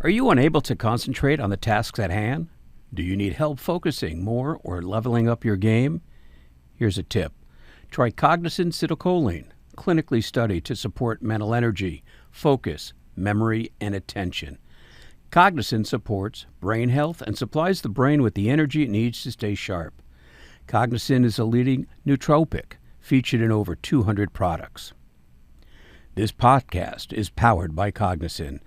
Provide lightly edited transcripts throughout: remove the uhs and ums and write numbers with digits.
Are you unable to concentrate on the tasks at hand? Do you need help focusing more or leveling up your game? Here's a tip. Try Cognizin Citicoline, clinically studied to support mental energy, focus, memory, and attention. Cognizin supports brain health and supplies the brain with the energy it needs to stay sharp. Cognizin is a leading nootropic, featured in over 200 products. This podcast is powered by Cognizin.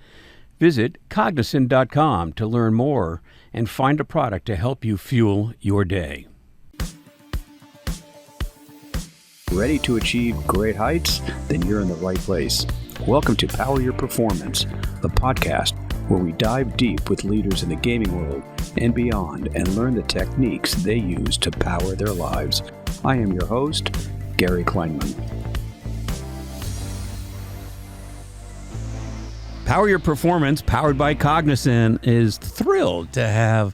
Visit cognizin.com to learn more and find a product to help you fuel your day. Ready to achieve great heights? Then you're in the right place. Welcome to Power Your Performance, the podcast where we dive deep with leaders in the gaming world and beyond and learn the techniques they use to power their lives. I am your host, Gary Kleinman. Power Your Performance, powered by Cognizin, is thrilled to have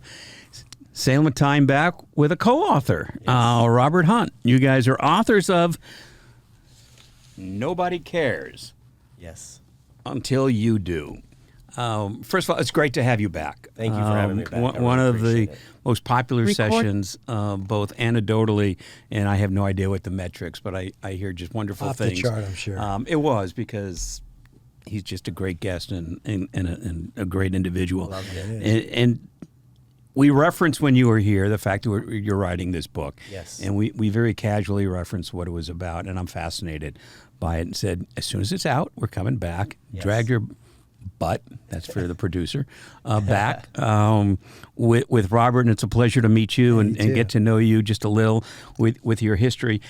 Salem Thyne back with a co-author, Robert Hunt. You guys are authors of Nobody Cares. Yes. Until You Do. First of all, it's great to have you back. Thank you for having me back. One of the it. most popular sessions, both anecdotally, and I have no idea what the metrics, but I hear just wonderful Off things. the chart, I'm sure. It was because he's just a great guest and a great individual. Love it. And we referenced when you were here the fact that you're writing this book. Yes. And we very casually referenced what it was about, and I'm fascinated by it and said, as soon as it's out, we're coming back. Yes. Drag your butt, that's for the producer, back with Robert, and it's a pleasure to meet you and get to know you just a little with your history.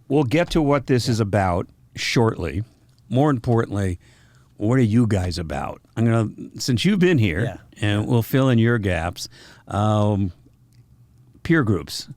We'll get to what this is about shortly. More importantly, what are you guys about? I'm gonna, since you've been here, and we'll fill in your gaps. Peer groups.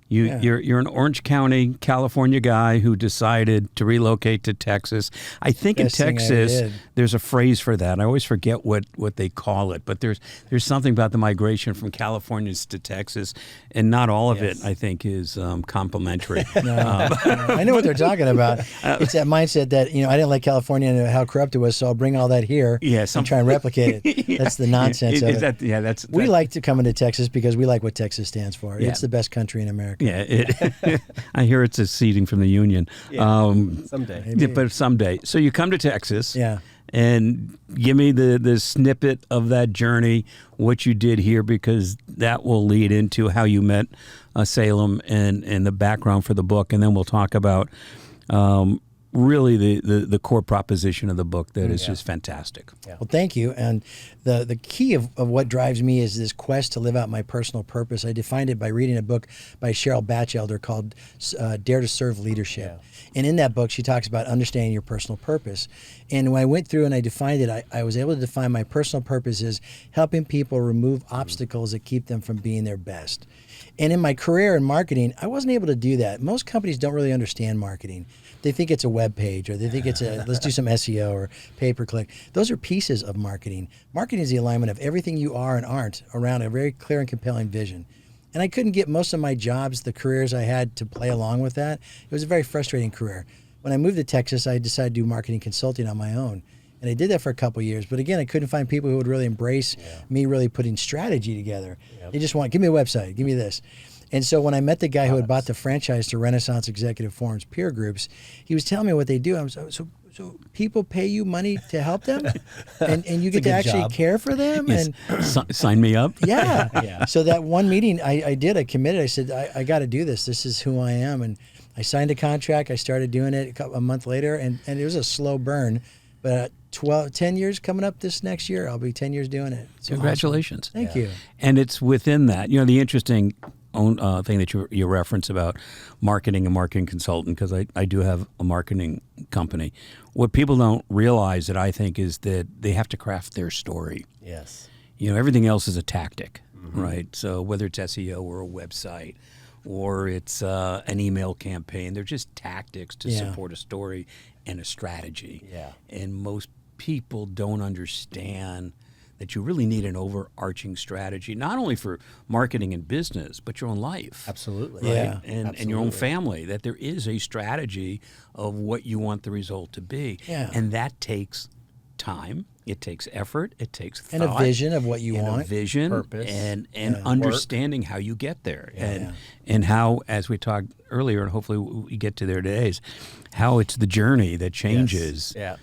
You're an Orange County, California guy who decided to relocate to Texas. I think Best in thing I Texas, did. there's a phrase for that. I always forget what they call it, but there's something about the migration from California to Texas, and not all of it, I think, is complimentary. No, I know what they're talking about. It's that mindset that, I didn't like California and how corrupt it was, so I'll bring all that here and try and replicate it. That's the nonsense of it. We like to come into Texas because we like what Texas stands for. Yeah. It's the best country in America. Yeah, I hear it's a seceding from the Union. Someday. Maybe. But someday. So you come to Texas. Yeah. And give me the snippet of that journey, what you did here, because that will lead into how you met Salem and the background for the book. And then we'll talk about really the core proposition of the book that is just fantastic. Yeah. Well, thank you. And the key of what drives me is this quest to live out my personal purpose. I defined it by reading a book by Cheryl Batchelder called Dare to Serve Leadership. Yeah. And in that book, she talks about understanding your personal purpose. And when I went through and I defined it, I was able to define my personal purpose as helping people remove obstacles that keep them from being their best. And in my career in marketing, I wasn't able to do that. Most companies don't really understand marketing. They think it's a web page, or they think it's let's do some SEO or pay-per-click. Those are pieces of marketing. Marketing is the alignment of everything you are and aren't around a very clear and compelling vision. And I couldn't get most of my jobs, the careers I had, to play along with that. It was a very frustrating career. When I moved to Texas, I decided to do marketing consulting on my own. And I did that for a couple of years. But again, I couldn't find people who would really embrace me really putting strategy together. Yep. They just want, give me a website, give me this. And so when I met the guy who had bought the franchise to Renaissance Executive Forum's peer groups, he was telling me what they do. I was so people pay you money to help them, and you get to actually care for them. Yes. And sign me up. Yeah. So that one meeting I did, I committed. I said, I got to do this. This is who I am. And I signed a contract. I started doing it a month later, and it was a slow burn. But 10 years coming up this next year, I'll be 10 years doing it. It's Congratulations. awesome. Thank you. And it's within that, the interesting thing that you reference about marketing and marketing consultant, because I do have a marketing company. What people don't realize that I think is that they have to craft their story. Yes. Everything else is a tactic, right? So whether it's SEO or a website or it's an email campaign, they're just tactics to support a story and a strategy. Yeah. And most people don't understand that you really need an overarching strategy, not only for marketing and business, but your own life. Absolutely. Right? Yeah. And your own family, that there is a strategy of what you want the result to be. Yeah. And that takes time It takes effort. It takes thought. And a vision of what you and want. a vision, Purpose. and Yeah. understanding how you get there, and how, as we talked earlier, and hopefully we get to there today, is how it's the journey that changes. Yeah.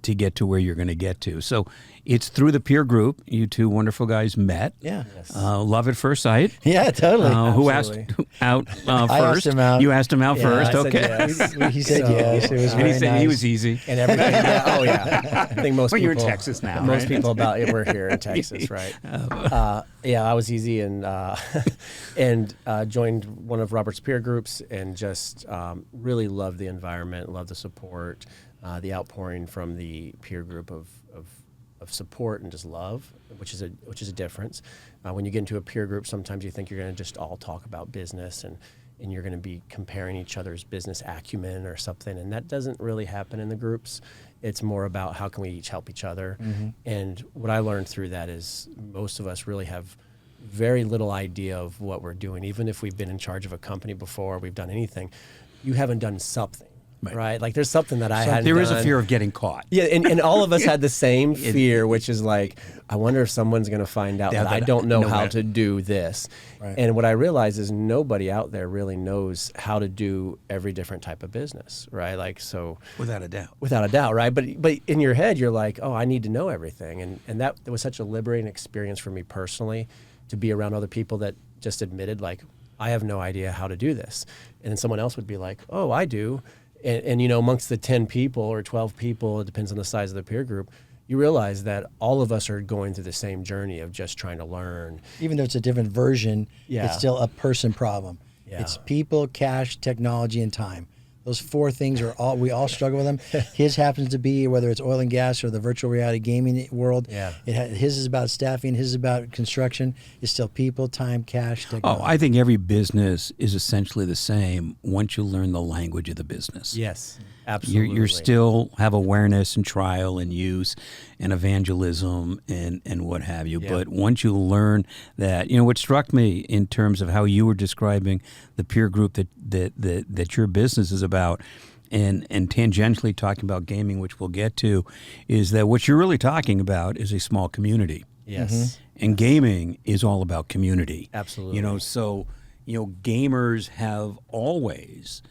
To get to where you're going to get to. So it's through the peer group. You two wonderful guys met. Yeah. Love at first sight. Yeah, totally. Who asked Absolutely. out first? I asked him out. You asked him out Yeah, first. I said Okay. yes. He said So- yes. It was And very he said nice. he was easy. And everything. Yeah. Oh yeah. I think most Well, people. you're in Texas now, Most right? people about it. We're here in Texas, right? Yeah, I was easy and joined one of Robert's peer groups and just really loved the environment, loved the support, the outpouring from the peer group of support and just love, which is a difference. When you get into a peer group, sometimes you think you're going to just all talk about business and you're going to be comparing each other's business acumen or something, and that doesn't really happen in the groups. It's more about how can we each help each other. And what I learned through that is most of us really have very little idea of what we're doing. Even if we've been in charge of a company before, we've done anything, you haven't done something. Right. Like there's something that I hadn't There is a done. fear of getting caught. Yeah, and all of us had the same fear, which is like, I wonder if someone's going to find out that I don't know how to do this. Right. And what I realized is nobody out there really knows how to do every different type of business, right? Like, so Without a doubt. without a doubt, right? But in your head, you're like, oh, I need to know everything. And that was such a liberating experience for me personally, to be around other people that just admitted, like, I have no idea how to do this. And then someone else would be like, oh, I do. And you know, amongst the 10 people or 12 people, it depends on the size of the peer group, you realize that all of us are going through the same journey of just trying to learn. Even though it's a different version, Yeah. it's still a person problem. Yeah. It's people, cash, technology, and time. Those four things we all struggle with them. His happens to be, whether it's oil and gas or the virtual reality gaming world. Yeah. His is about staffing. His is about construction. It's still people, time, cash, technology. Oh, I think every business is essentially the same once you learn the language of the business. Yes, absolutely. You're still have awareness and trial and use and evangelism and what have you. Yeah. But once you learn that, you know, what struck me in terms of how you were describing the peer group that your business is about, and tangentially talking about gaming, which we'll get to, is that what you're really talking about is a small community. Yes. And gaming is all about community. Absolutely. You know, so, you know, gamers have always,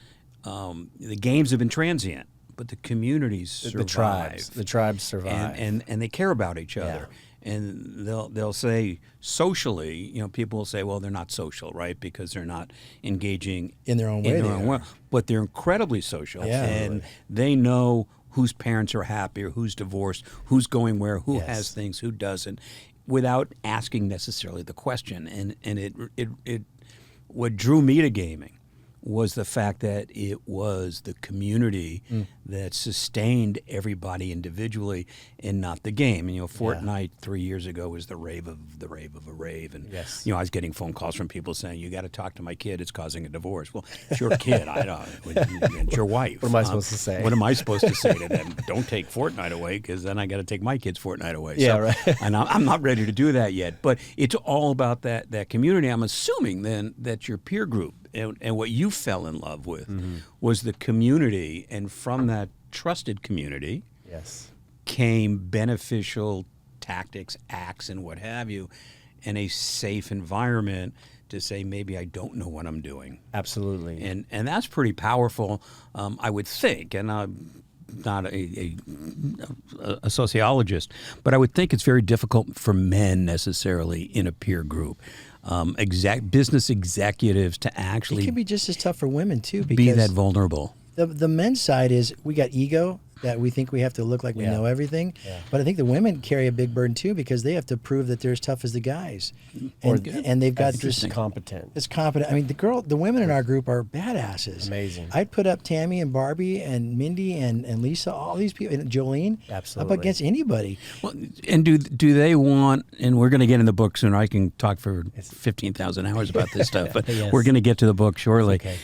the games have been transient, but the communities survive. The tribes survive. And they care about each other. And they'll say socially, you know, people will say, well, they're not social, right? Because they're not engaging In their own way they are. But they're incredibly social. Yeah. And they know whose parents are happy or who's divorced, who's going where, who Yes. has things, who doesn't, without asking necessarily the question. And it what drew me to gaming was the fact that it was the community that sustained everybody individually and not the game. And, you know, Fortnite 3 years ago was the rave of a rave. And, Yes. you know, I was getting phone calls from people saying, you got to talk to my kid. It's causing a divorce. Well, it's your kid. I don't. It's your wife. What am I supposed to say? What am I supposed to say to them? Don't take Fortnite away, because then I got to take my kid's Fortnite away. Yeah, So, right. And I'm not ready to do that yet. But it's all about that community. I'm assuming then that your peer group and what you fell in love with was the community, and from that trusted community Yes. came beneficial tactics, acts, and what have you, and a safe environment to say, maybe I don't know what I'm doing. Absolutely. And that's pretty powerful, I would think. And I'm not a sociologist, but I would think it's very difficult for men necessarily in a peer group. Business executives to It actually can be just as tough for women too, be because that vulnerable. the men's side is we got ego that we think we have to look like we Yeah. know everything. Yeah. But I think the women carry a big burden too, because they have to prove that they're as tough as the guys, and they've got this. Just competent. It's competent. I mean, the women in our group are badasses. Amazing. I'd put up Tammy and Barbie and Mindy and Lisa, all these people, and Jolene, Absolutely. up against anybody. Well, and do they want? And we're going to get in the book soon. I can talk for 15,000 hours about this stuff, but Yes. we're going to get to the book shortly. Okay.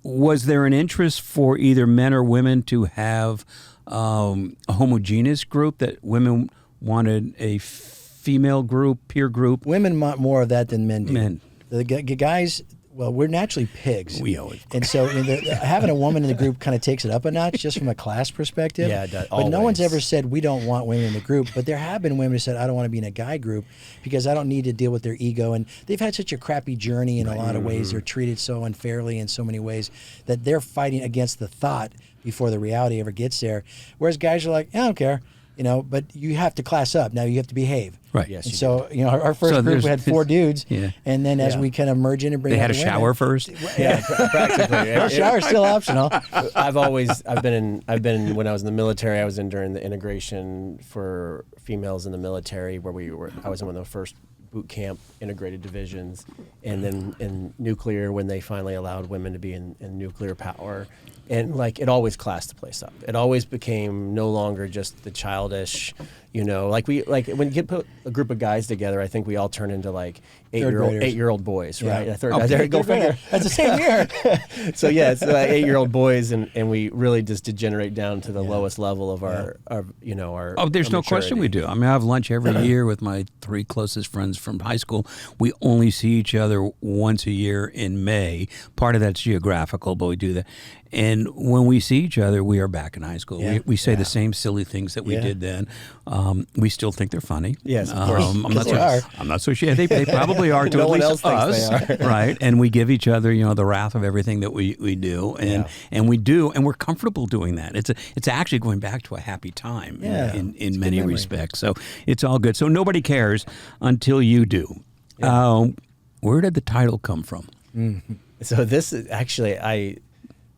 Was there an interest for either men or women to have a homogeneous group, that women wanted a female group, peer group? Women want more of that than men do. Men. The guys Well, we're naturally pigs. We always. And so having a woman in the group kind of takes it up a notch just from a class perspective. Yeah, it does, but no one's always. ever said we don't want women in the group. But there have been women who said I don't want to be in a guy group because I don't need to deal with their ego. And they've had such a crappy journey in a lot of ways. They're treated so unfairly in so many ways that they're fighting against the thought before the reality ever gets there. Whereas guys are like, I don't care. But you have to class up. Now you have to behave. Right. Yes, And you so, our first group we had 4 dudes. Yeah. And then as Yeah. we kind of merge in and bring They out had a the shower women, first. Yeah, practically. Our shower's still optional. I've been when I was in the military, I was in during the integration for females in the military where I was in one of the first boot camp integrated divisions, and then in nuclear when they finally allowed women to be in nuclear power. And like it always classed the place up. It always became no longer just the childish, like when you put a group of guys together, I think we all turn into like graders. 8-year-old boys, right? Yeah. There, go figure. That's the same year. So yeah, it's 8-year-old boys, and we really just degenerate down to the lowest level of our Oh, there's no question we maturity. do. I mean, I have lunch every year with my 3 closest friends from high school. We only see each other once a year in May. Part of that's geographical, but we do that. And when we see each other, we are back in high school. Yeah. We say the same silly things that we did then. We still think they're funny. Yes, of course. I'm not so sure. They probably are to No at one least else thinks us, they are. right? And we give each other, the wrath of everything that we do, and we do, and we're comfortable doing that. It's actually going back to a happy time in good many memory. respects. So it's all good. So nobody cares until you do. Where did the title come from? So this is actually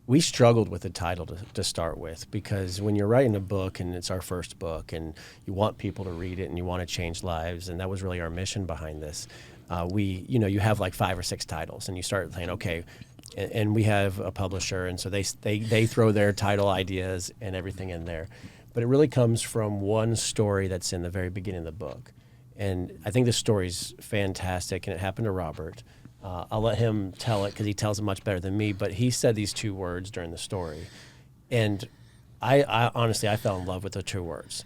we struggled with the title to start with, because when you're writing a book and it's our first book and you want people to read it and you want to change lives, and that was really our mission behind this. You have like 5 or 6 titles and you start saying, okay, and we have a publisher, and so they throw their title ideas and everything in there. But it really comes from one story that's in the very beginning of the book. And I think this story's fantastic, and it happened to Robert. I'll let him tell it because he tells it much better than me, but he said these 2 words during the story. And I honestly, I fell in love with the 2 words.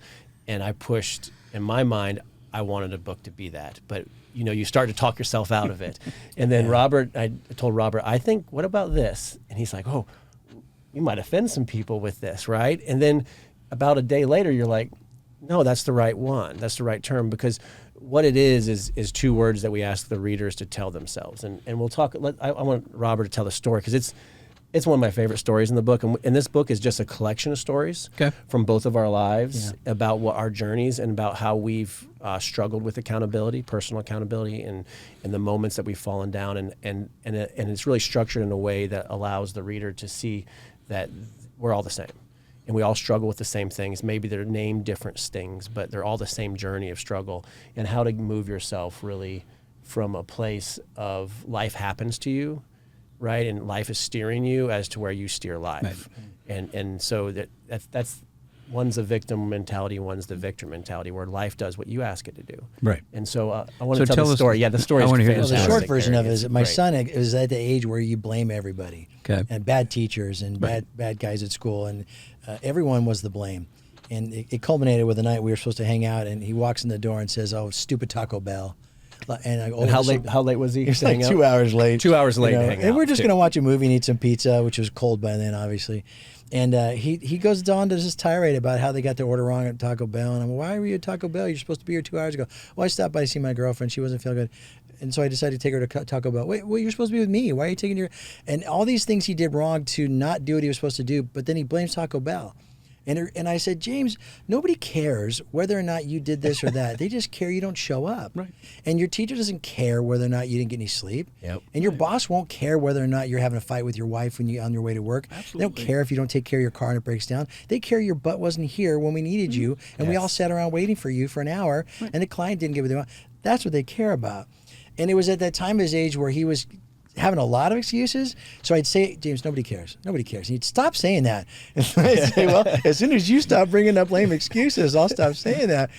And I pushed, in my mind, I wanted a book to be that. But, you start to talk yourself out of it. And then I told Robert, I think, what about this? And he's like, oh, you might offend some people with this, right? And then about a day later, you're like, no, that's the right one. That's the right term, because what it is 2 words that we ask the readers to tell themselves. And we'll talk. I want Robert to tell the story, because it's one of my favorite stories in the book. And this book is just a collection of stories from both of our lives about what our journeys and about how we've struggled with accountability, personal accountability, and the moments that we've fallen down. And it's really structured in a way that allows the reader to see that we're all the same. And we all struggle with the same things. Maybe they're named different stings, but they're all the same journey of struggle, and how to move yourself really from a place of life happens to you, right? And life is steering you as to where you steer life. Right. And so that's one's the victim mentality, one's the victor mentality, where life does what you ask it to do. Right. And so I want to tell the story. Yeah, the story is hear fantastic. The short version of it is that my Great. son is at the age where you blame everybody. Okay. And bad teachers and bad guys at school, and everyone was the blame. And it culminated with a night we were supposed to hang out, and he walks in the door and says, "Oh, stupid Taco Bell." And I go, And how late was he? He was to hang like out? 2 hours late. 2 hours late to hang and out. we're just going to watch a movie and eat some pizza, which was cold by then, obviously. And he goes on to this tirade about how they got their order wrong at Taco Bell. And I'm like, why were you at Taco Bell? You're supposed to be here 2 hours ago. Well, I stopped by to see my girlfriend. She wasn't feeling good. And so I decided to take her to Taco Bell. Wait, well, you're supposed to be with me. Why are you taking your... And all these things he did wrong to not do what he was supposed to do, but then he blames Taco Bell. And I said, James, nobody cares whether or not you did this or that. They just care you don't show up. Right. And your teacher doesn't care whether or not you didn't get any sleep. Yep. And your boss won't care whether or not you're having a fight with your wife when you're on your way to work. Absolutely. They don't care if you don't take care of your car and it breaks down. They care your butt wasn't here when we needed you, and we all sat around waiting for you for an hour, and the client didn't give it to. That's what they care about. And it was at that time of his age where he was having a lot of excuses. So I'd say, James, nobody cares. Nobody cares. And he'd stop saying that. And I'd say, well, as soon as you stop bringing up lame excuses, I'll stop saying that.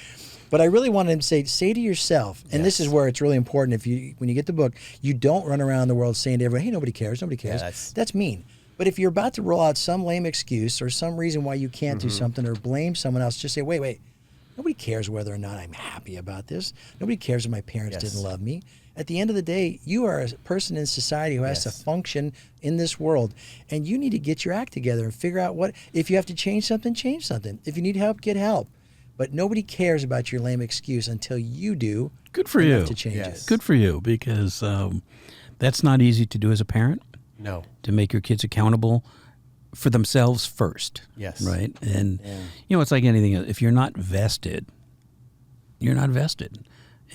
But I really wanted him to say to yourself, and this is where it's really important, when you get the book, you don't run around the world saying to everyone, hey, nobody cares, nobody cares. Yeah, that's mean. But if you're about to roll out some lame excuse or some reason why you can't do something or blame someone else, just say, wait, Nobody cares whether or not I'm happy about this. Nobody cares if my parents Yes. didn't love me. At the end of the day, you are a person in society who has to Yes. function in this world, and you need to get your act together and figure out what, if you have to change something, change something. If you need help, get help. But nobody cares about your lame excuse until you do. Good for enough you. to change Yes. it. Good for you, because that's not easy to do as a parent, No. to make your kids accountable for themselves first. Yes. Right? And, it's like anything else. If you're not vested, you're not vested.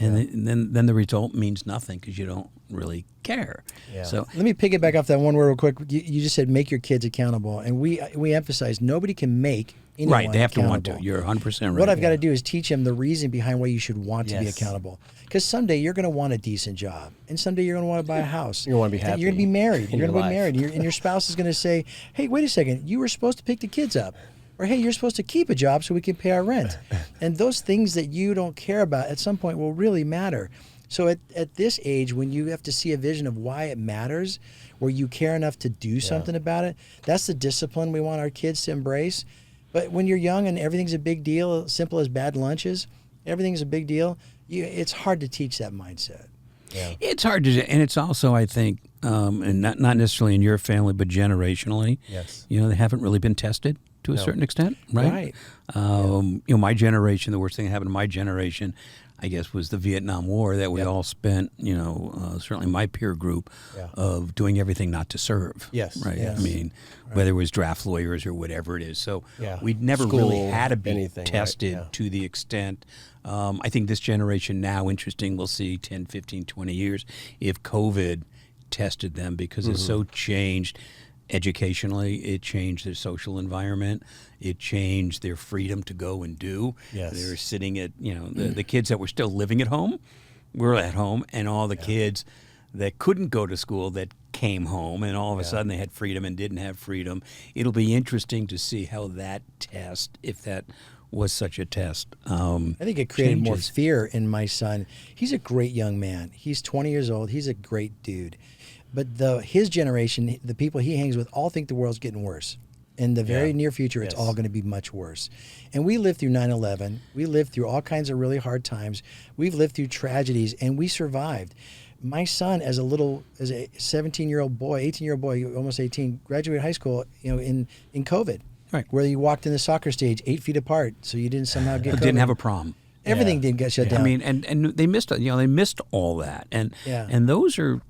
And then the result means nothing because you don't really care. Yeah. So Let me piggyback off that one word real quick. You just said make your kids accountable, and we emphasize nobody can make anyone right, they have to want to. accountable. You're 100% right. What I've got to do is teach them the reason behind why you should want to be Yes. accountable. Because someday you're going to want a decent job, and someday you're going to want to buy a house. You're gonna wanna be happy You're going to be married. in You're your going to be life. married, and your spouse is going to say, "Hey, wait a second. You were supposed to pick the kids up." Or, hey, you're supposed to keep a job so we can pay our rent. And those things that you don't care about at some point will really matter. So at this age, when you have to see a vision of why it matters, where you care enough to do something about it, that's the discipline we want our kids to embrace. But when you're young and everything's a big deal, simple as bad lunches, everything's a big deal, it's hard to teach that mindset. Yeah. It's hard to do, and it's also, I think, and not necessarily in your family, but generationally, Yes. they haven't really been tested to a certain extent, right? Right. My generation, the worst thing that happened to my generation, I guess, was the Vietnam War that we all spent, certainly my peer group, of doing everything not to serve. Yes. Right. Yes. I mean, whether it was draft lawyers or whatever it is. So Yeah. we never School, really had to be anything, right? tested Yeah. to the extent. I think this generation now, interesting, we'll see 10, 15, 20 years if COVID tested them because it's so changed. Educationally, it changed their social environment. It changed their freedom to go and do. Yes. They were sitting at, the kids that were still living at home were at home, and all the kids that couldn't go to school that came home, and all of a sudden they had freedom and didn't have freedom. It'll be interesting to see how that test, if that was such a test. I think it created more changes. fear in my son. He's a great young man. He's 20 years old. He's a great dude. But his generation, the people he hangs with, all think the world's getting worse. In the very near future, it's Yes. all going to be much worse. And we lived through 9/11. We lived through all kinds of really hard times. We've lived through tragedies, and we survived. My son, as a 17-year-old boy, 18-year-old boy, almost 18, graduated high school, in COVID. Right. Where you walked in the soccer stage 8 feet apart, so you didn't somehow get COVID. Didn't have a prom. Everything Yeah. didn't get shut I down. mean, and they missed, they missed all that, and Yeah. and those are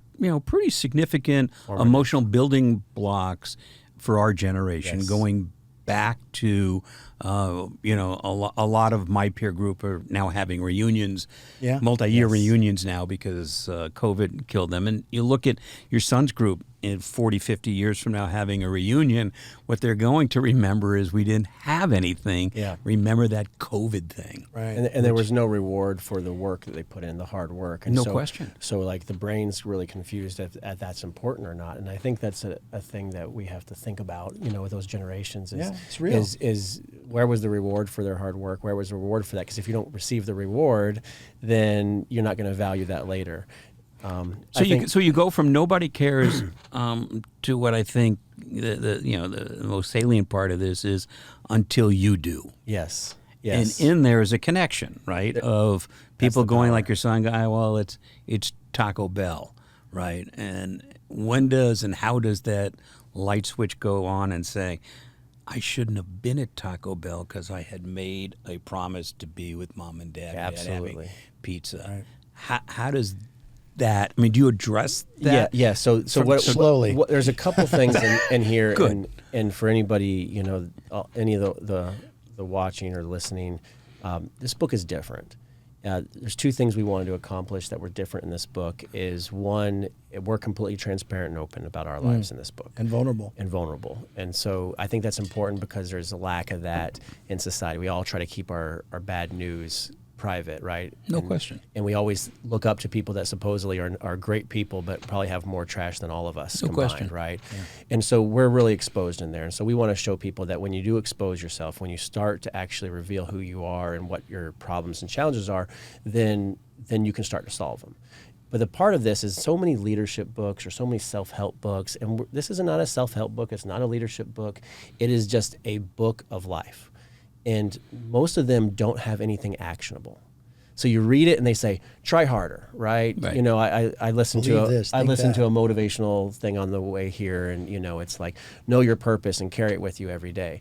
pretty significant emotional building blocks for our generation. Yes. Going back to, a lot of my peer group are now having reunions, multi-year reunions now because COVID killed them. And you look at your son's group in 40, 50 years from now having a reunion, what they're going to remember is we didn't have anything. Yeah. Remember that COVID thing. right. And there was no reward for the work that they put in, the hard work. And No so, question. So like the brain's really confused if that's important or not. And I think that's a thing that we have to think about, with those generations. Is, Yeah, it's real. Is where was the reward for their hard work? Where was the reward for that? Because if you don't receive the reward, then you're not going to value that later. So you go from nobody cares to what I think the most salient part of this is until you do. Yes. Yes. And in there is a connection, right? Of people the going power. like your son guy, well, it's Taco Bell, right? And when does and how does that light switch go on and say, I shouldn't have been at Taco Bell because I had made a promise to be with mom and dad. Absolutely. Having pizza. How does that? I mean, do you address that? Yeah. So slowly. There's a couple things in here, Good. and for anybody, any of the watching or listening, this book is different. There's two things we wanted to accomplish that were different in this book. Is one, we're completely transparent and open about our lives in this book. And vulnerable. And so I think that's important because there's a lack of that in society. We all try to keep our bad news private, right? No question. And we always look up to people that supposedly are great people, but probably have more trash than all of us No combined, question. right? Yeah. And so we're really exposed in there. And so we want to show people that when you do expose yourself, when you start to actually reveal who you are and what your problems and challenges are, then you can start to solve them. But the part of this is so many leadership books or so many self-help books, and this is not a self-help book. It's not a leadership book. It is just a book of life. And most of them don't have anything actionable. So you read it and they say, try harder, right? Right. You know, I listened to Believe this, think listened to that. a motivational thing on the way here, and you know, it's like, know your purpose and carry it with you every day.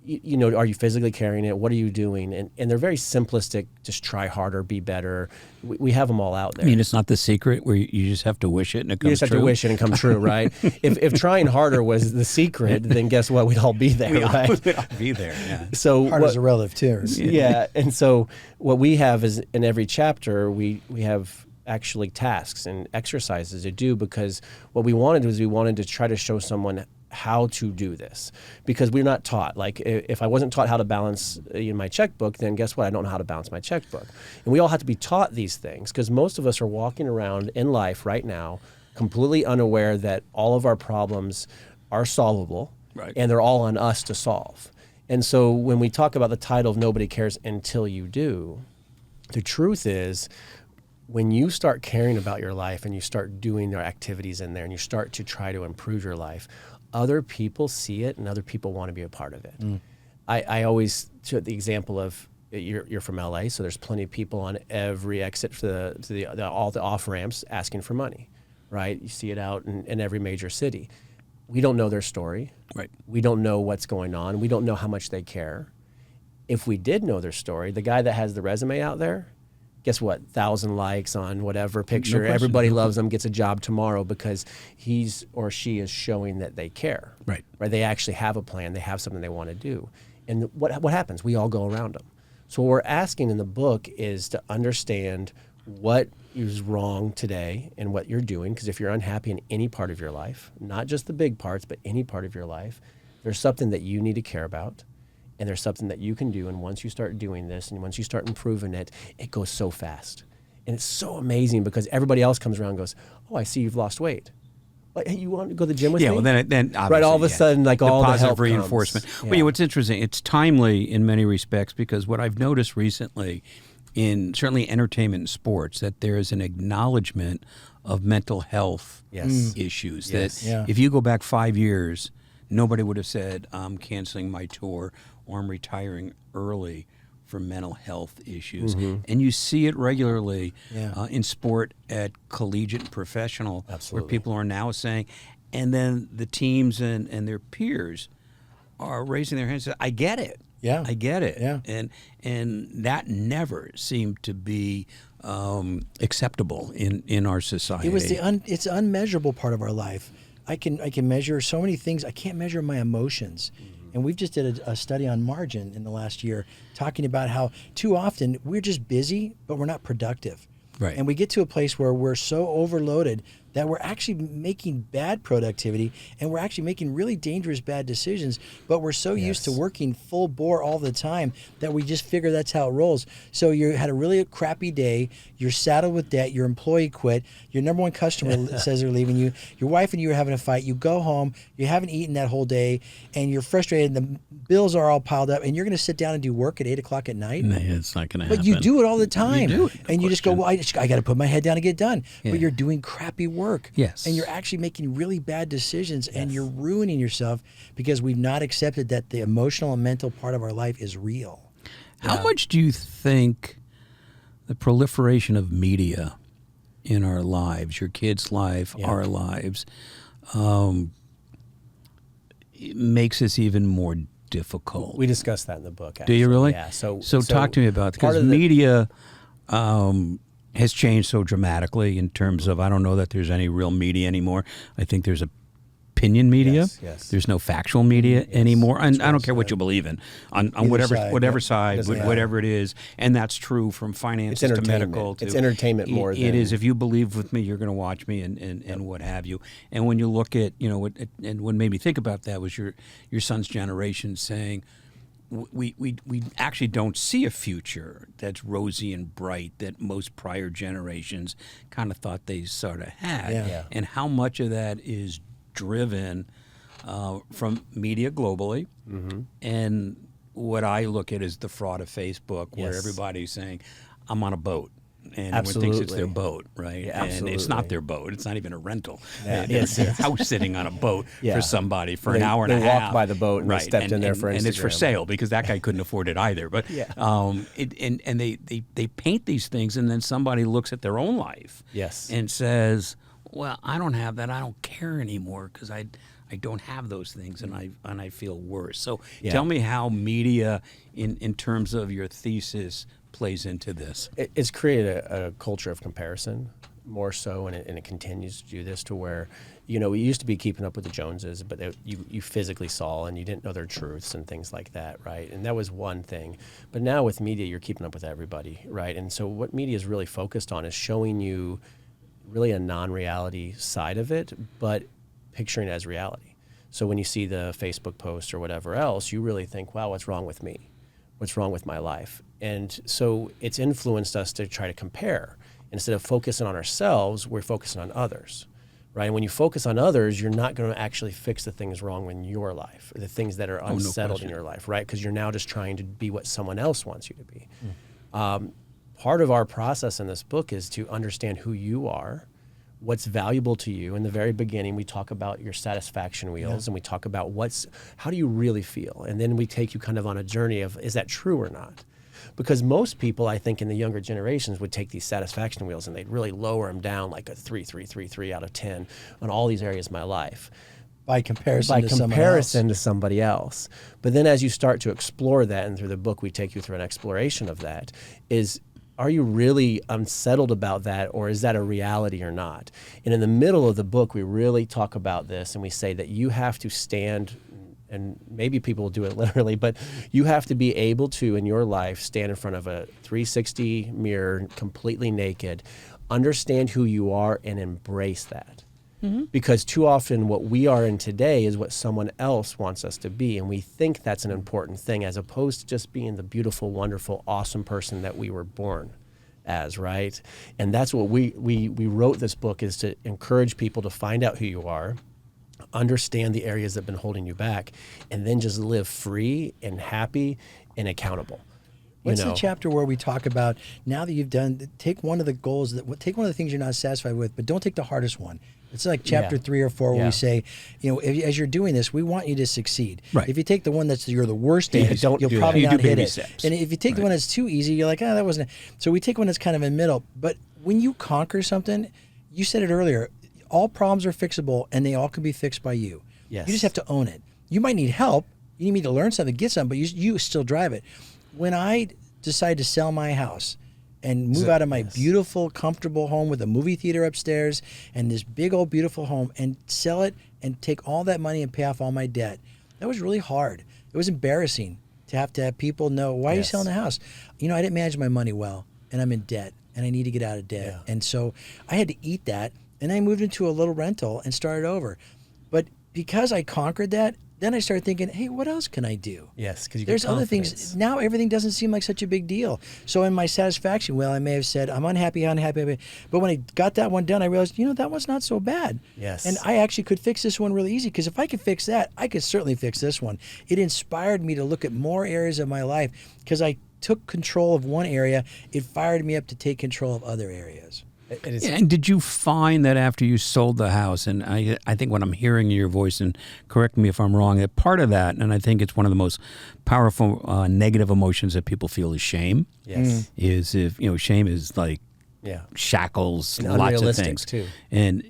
You know, are you physically carrying it? What are you doing? And they're very simplistic. Just try harder, be better. We have them all out there. I mean, it's not The Secret where you just have to wish it and it comes You just have true. to wish it and come true, right? if trying harder was the secret, then guess what? We'd all be there, right? I'll be there. Yeah. So Hard as a relative too. yeah, and so what we have is in every chapter we have actually tasks and exercises to do, because what we wanted to try to show someone how to do this, because we're not taught. Like if I wasn't taught how to balance my checkbook, then guess what? I don't know how to balance my checkbook. And we all have to be taught these things, because most of us are walking around in life right now completely unaware that all of our problems are solvable, Right. and they're all on us to solve. And so when we talk about the title of Nobody Cares Until You Do, the truth is, when you start caring about your life and you start doing your activities in there and you start to try to improve your life, other people see it and other people want to be a part of it. I always took the example of, you're from LA, so there's plenty of people on every exit to all the off ramps asking for money, right? You see it out in every major city. We don't know their story. Right. We don't know what's going on. We don't know how much they care. If we did know their story, the guy that has the resume out there, guess what? 1,000 likes on whatever picture. question. Everybody loves them, gets a job tomorrow because he's or she is showing that they care. Right. Right. They actually have a plan. They have something they want to do. And what happens? We all go around them. So what we're asking in the book is to understand what is wrong today and what you're doing. Because if you're unhappy in any part of your life, not just the big parts, but any part of your life, there's something that you need to care about. And there's something that you can do. And once you start doing this and once you start improving it, it goes so fast. And it's so amazing because everybody else comes around and goes, oh, I see you've lost weight. Like, hey, you want to go to the gym with me? Well, then right, all of a sudden, like, the all the positive help reinforcement. comes. Well, Yeah. you know, what's interesting, it's timely in many respects, because what I've noticed recently in certainly entertainment and sports, that there is an acknowledgement of mental health issues. Yes. That Yeah. if you go back 5 years, nobody would have said, I'm canceling my tour or I'm retiring early for mental health issues. And you see it regularly in sport, at collegiate and professional, Absolutely. where people are now saying, and then the teams and their peers are raising their hands and say, I get it. Yeah. I get it. Yeah. And that never seemed to be acceptable in our society. It was it's an unmeasurable part of our life. I can measure so many things. I can't measure my emotions. And we've just did a study on margin in the last year, talking about how too often we're just busy, but we're not productive. Right. And we get to a place where we're so overloaded that we're actually making bad productivity, and we're actually making really dangerous bad decisions, but we're so used to working full bore all the time that we just figure that's how it rolls. So you had a really crappy day, you're saddled with debt, your employee quit, your number one customer says they're leaving you, your wife and you are having a fight, you go home, you haven't eaten that whole day, and you're frustrated, and the bills are all piled up, and you're going to sit down and do work at 8 o'clock at night? No, it's not going to happen. But you do it all the time. You do it, no and you just go, question. well, I got to put my head down and get done. Yeah. But you're doing crappy work. Yes. And you're actually making really bad decisions, and you're ruining yourself because we've not accepted that the emotional and mental part of our life is real. How much do you think the proliferation of media in our lives, your kids' life, our lives, it makes this even more difficult? We discussed that in the book. Do Actually. you really? Yeah. So talk to me about it, part because of the- media has changed so dramatically in terms of, I don't know that there's any real media anymore. I think there's opinion media. Yes. There's no factual media anymore. And I don't care what you believe in on whatever side, whatever yeah. side, Doesn't matter. whatever it is. And that's true from finances to entertainment. medical. To, It's entertainment more It than- is. If you believe with me, you're going to watch me and what have you. And when you look at, and what made me think about that was your son's generation saying, we actually don't see a future that's rosy and bright that most prior generations kind of thought they sort of had. Yeah. And how much of that is driven from media globally. And what I look at is the fraud of Facebook, where Yes. everybody's saying, I'm on a boat. and everyone thinks it's their Absolutely. boat, right? Yeah, and it's not absolutely. their boat. It's not even a rental. Yeah, It's a house sitting on a boat Yeah. for somebody for an They- hour and they a walked half. by the boat and they stepped in there for and it's for Instagram. sale because that guy couldn't afford it either. But Yeah. and they paint these things, and then somebody looks at their own life, Yes. and says, "Well, I don't have that. I don't care anymore because I don't have those things, and I feel worse." So Yeah. tell me how media, in terms of your thesis, plays into this. It's created a culture of comparison more so, and it continues to do this to where, we used to be keeping up with the Joneses, but you physically saw and you didn't know their truths and things like that, right? And that was one thing. But now with media, you're keeping up with everybody, right? And so what media is really focused on is showing you really a non-reality side of it, but picturing it as reality. So when you see the Facebook post or whatever else, you really think, wow, what's wrong with me? What's wrong with my life? And so it's influenced us to try to compare. Instead of focusing on ourselves, we're focusing on others, right? And when you focus on others, you're not going to actually fix the things wrong in your life, or the things that are no unsettled in question. your life, right? Because you're now just trying to be what someone else wants you to be. Part of our process in this book is to understand who you are, what's valuable to you. In the very beginning, we talk about your satisfaction wheels, and we talk about how do you really feel? And then we take you kind of on a journey of, is that true or not? Because most people, I think, in the younger generations would take these satisfaction wheels and they'd really lower them down like a 3, 3, 3, 3 out of 10 on all these areas of my life. By comparison By to someone else. comparison to somebody else. But then as you start to explore that, and through the book we take you through an exploration of that, are you really unsettled about that, or is that a reality or not? And in the middle of the book, we really talk about this, and we say that you have to stand, and maybe people will do it literally, but you have to be able to, in your life, stand in front of a 360 mirror, completely naked, understand who you are, and embrace that. Because too often what we are in today is what someone else wants us to be, and we think that's an important thing, as opposed to just being the beautiful, wonderful, awesome person that we were born as, right? And that's what we wrote this book, is to encourage people to find out who you are, understand the areas that have been holding you back, and then just live free and happy and accountable. What's the chapter where we talk about, now that you've done, take one of the goals, take one of the things you're not satisfied with, but don't take the hardest one. It's like chapter 3 or 4 where Yeah. we say, as you're doing this, we want you to succeed. Right. If you take the one that's you're the worst at, don't you'll do probably that. You not do hit baby it. steps. And if you take the one that's too easy, you're like, that wasn't it. So we take one that's kind of in the middle. But when you conquer something, you said it earlier, all problems are fixable and they all can be fixed by you. Yes. You just have to own it. You might need help. You need to learn something, get something, but you still drive it. When I decided to sell my house and move out of my beautiful, comfortable home with a movie theater upstairs and this big old beautiful home, and sell it and take all that money and pay off all my debt, that was really hard. It was embarrassing to have people know, why are you Yes. selling the house? I didn't manage my money well, and I'm in debt, and I need to get out of debt. Yeah. And so I had to eat that, and I moved into a little rental and started over. But because I conquered that, then I started thinking, hey, what else can I do? Yes, because There's other things. Now everything doesn't seem like such a big deal. So in my satisfaction, I may have said, I'm unhappy. But when I got that one done, I realized, that one's not so bad. Yes. And I actually could fix this one really easy, because if I could fix that, I could certainly fix this one. It inspired me to look at more areas of my life, because I took control of one area. It fired me up to take control of other areas. It is. Yeah, and did you find that after you sold the house, and I think what I'm hearing in your voice, and correct me if I'm wrong, that part of that, and I think it's one of the most powerful negative emotions that people feel, is shame. Yes. Is shame is like Yeah. shackles, And lots of unrealistic, things. too. And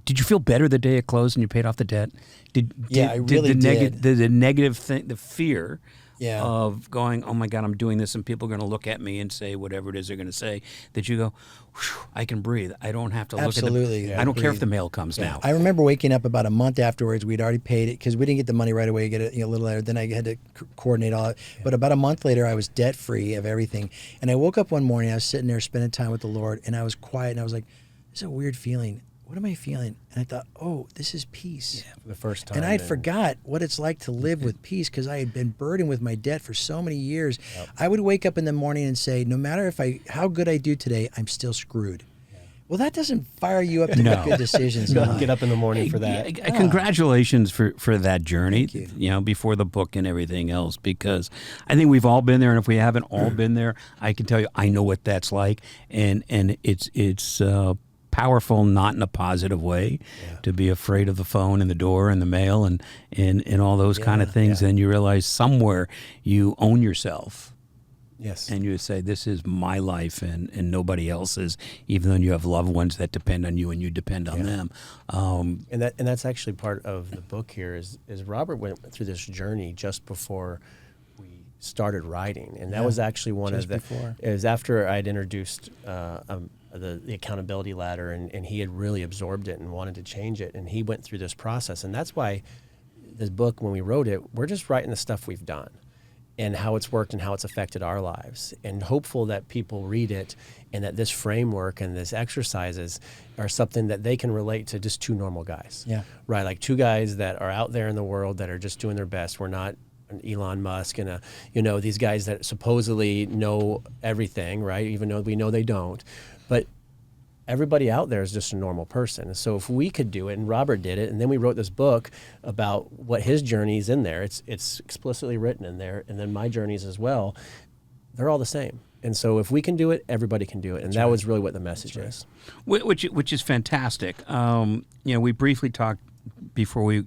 did you feel better the day it closed and you paid off the debt? I really did. The negative thing, the fear Yeah. of going, oh my God, I'm doing this, and people are going to look at me and say whatever it is they're going to say, that you go, "Whew, I can breathe. I don't have to Absolutely. look at Yeah. I don't care if Breathe. the mail comes now. I remember waking up about a month afterwards. We'd already paid it, because we didn't get the money right away. You get it a little later. Then I had to coordinate all it. But about a month later, I was debt free of everything. And I woke up one morning. I was sitting there spending time with the Lord, and I was quiet. And I was like, "This is a weird feeling. What am I feeling?" And I thought, "Oh, this is peace." For the first time. And I'd forgot what it's like to live with peace, because I had been burdened with my debt for so many years. I would wake up in the morning and say, no matter how good I do today, I'm still screwed. Well, that doesn't fire you up to No. make good decisions. Get up in the morning for that. Congratulations for that journey, Thank you. before the book and everything else, because I think we've all been there, and if we haven't all been there, I can tell you I know what that's like, and it's powerful, not in a positive way, to be afraid of the phone and the door and the mail and all those kind of things. Then you realize somewhere you own yourself. Yes. And you say, this is my life and nobody else's, even though you have loved ones that depend on you and you depend on them. And that's actually part of the book here is Robert went through this journey just before we started writing. And that was actually it was after I'd introduced the accountability ladder, and he had really absorbed it and wanted to change it. And he went through this process. And that's why this book, when we wrote it, we're just writing the stuff we've done and how it's worked and how it's affected our lives, and hopeful that people read it and that this framework and this exercises are something that they can relate to just two normal guys. Yeah. Right. Like two guys that are out there in the world that are just doing their best. We're not an Elon Musk and these guys that supposedly know everything, right? Even though we know they don't. But everybody out there is just a normal person. So if we could do it, and Robert did it, and then we wrote this book about what his journey is in there. It's explicitly written in there, and then my journeys as well. They're all the same. And so if we can do it, everybody can do it. And that was really what the message is. Which is fantastic. We briefly talked before we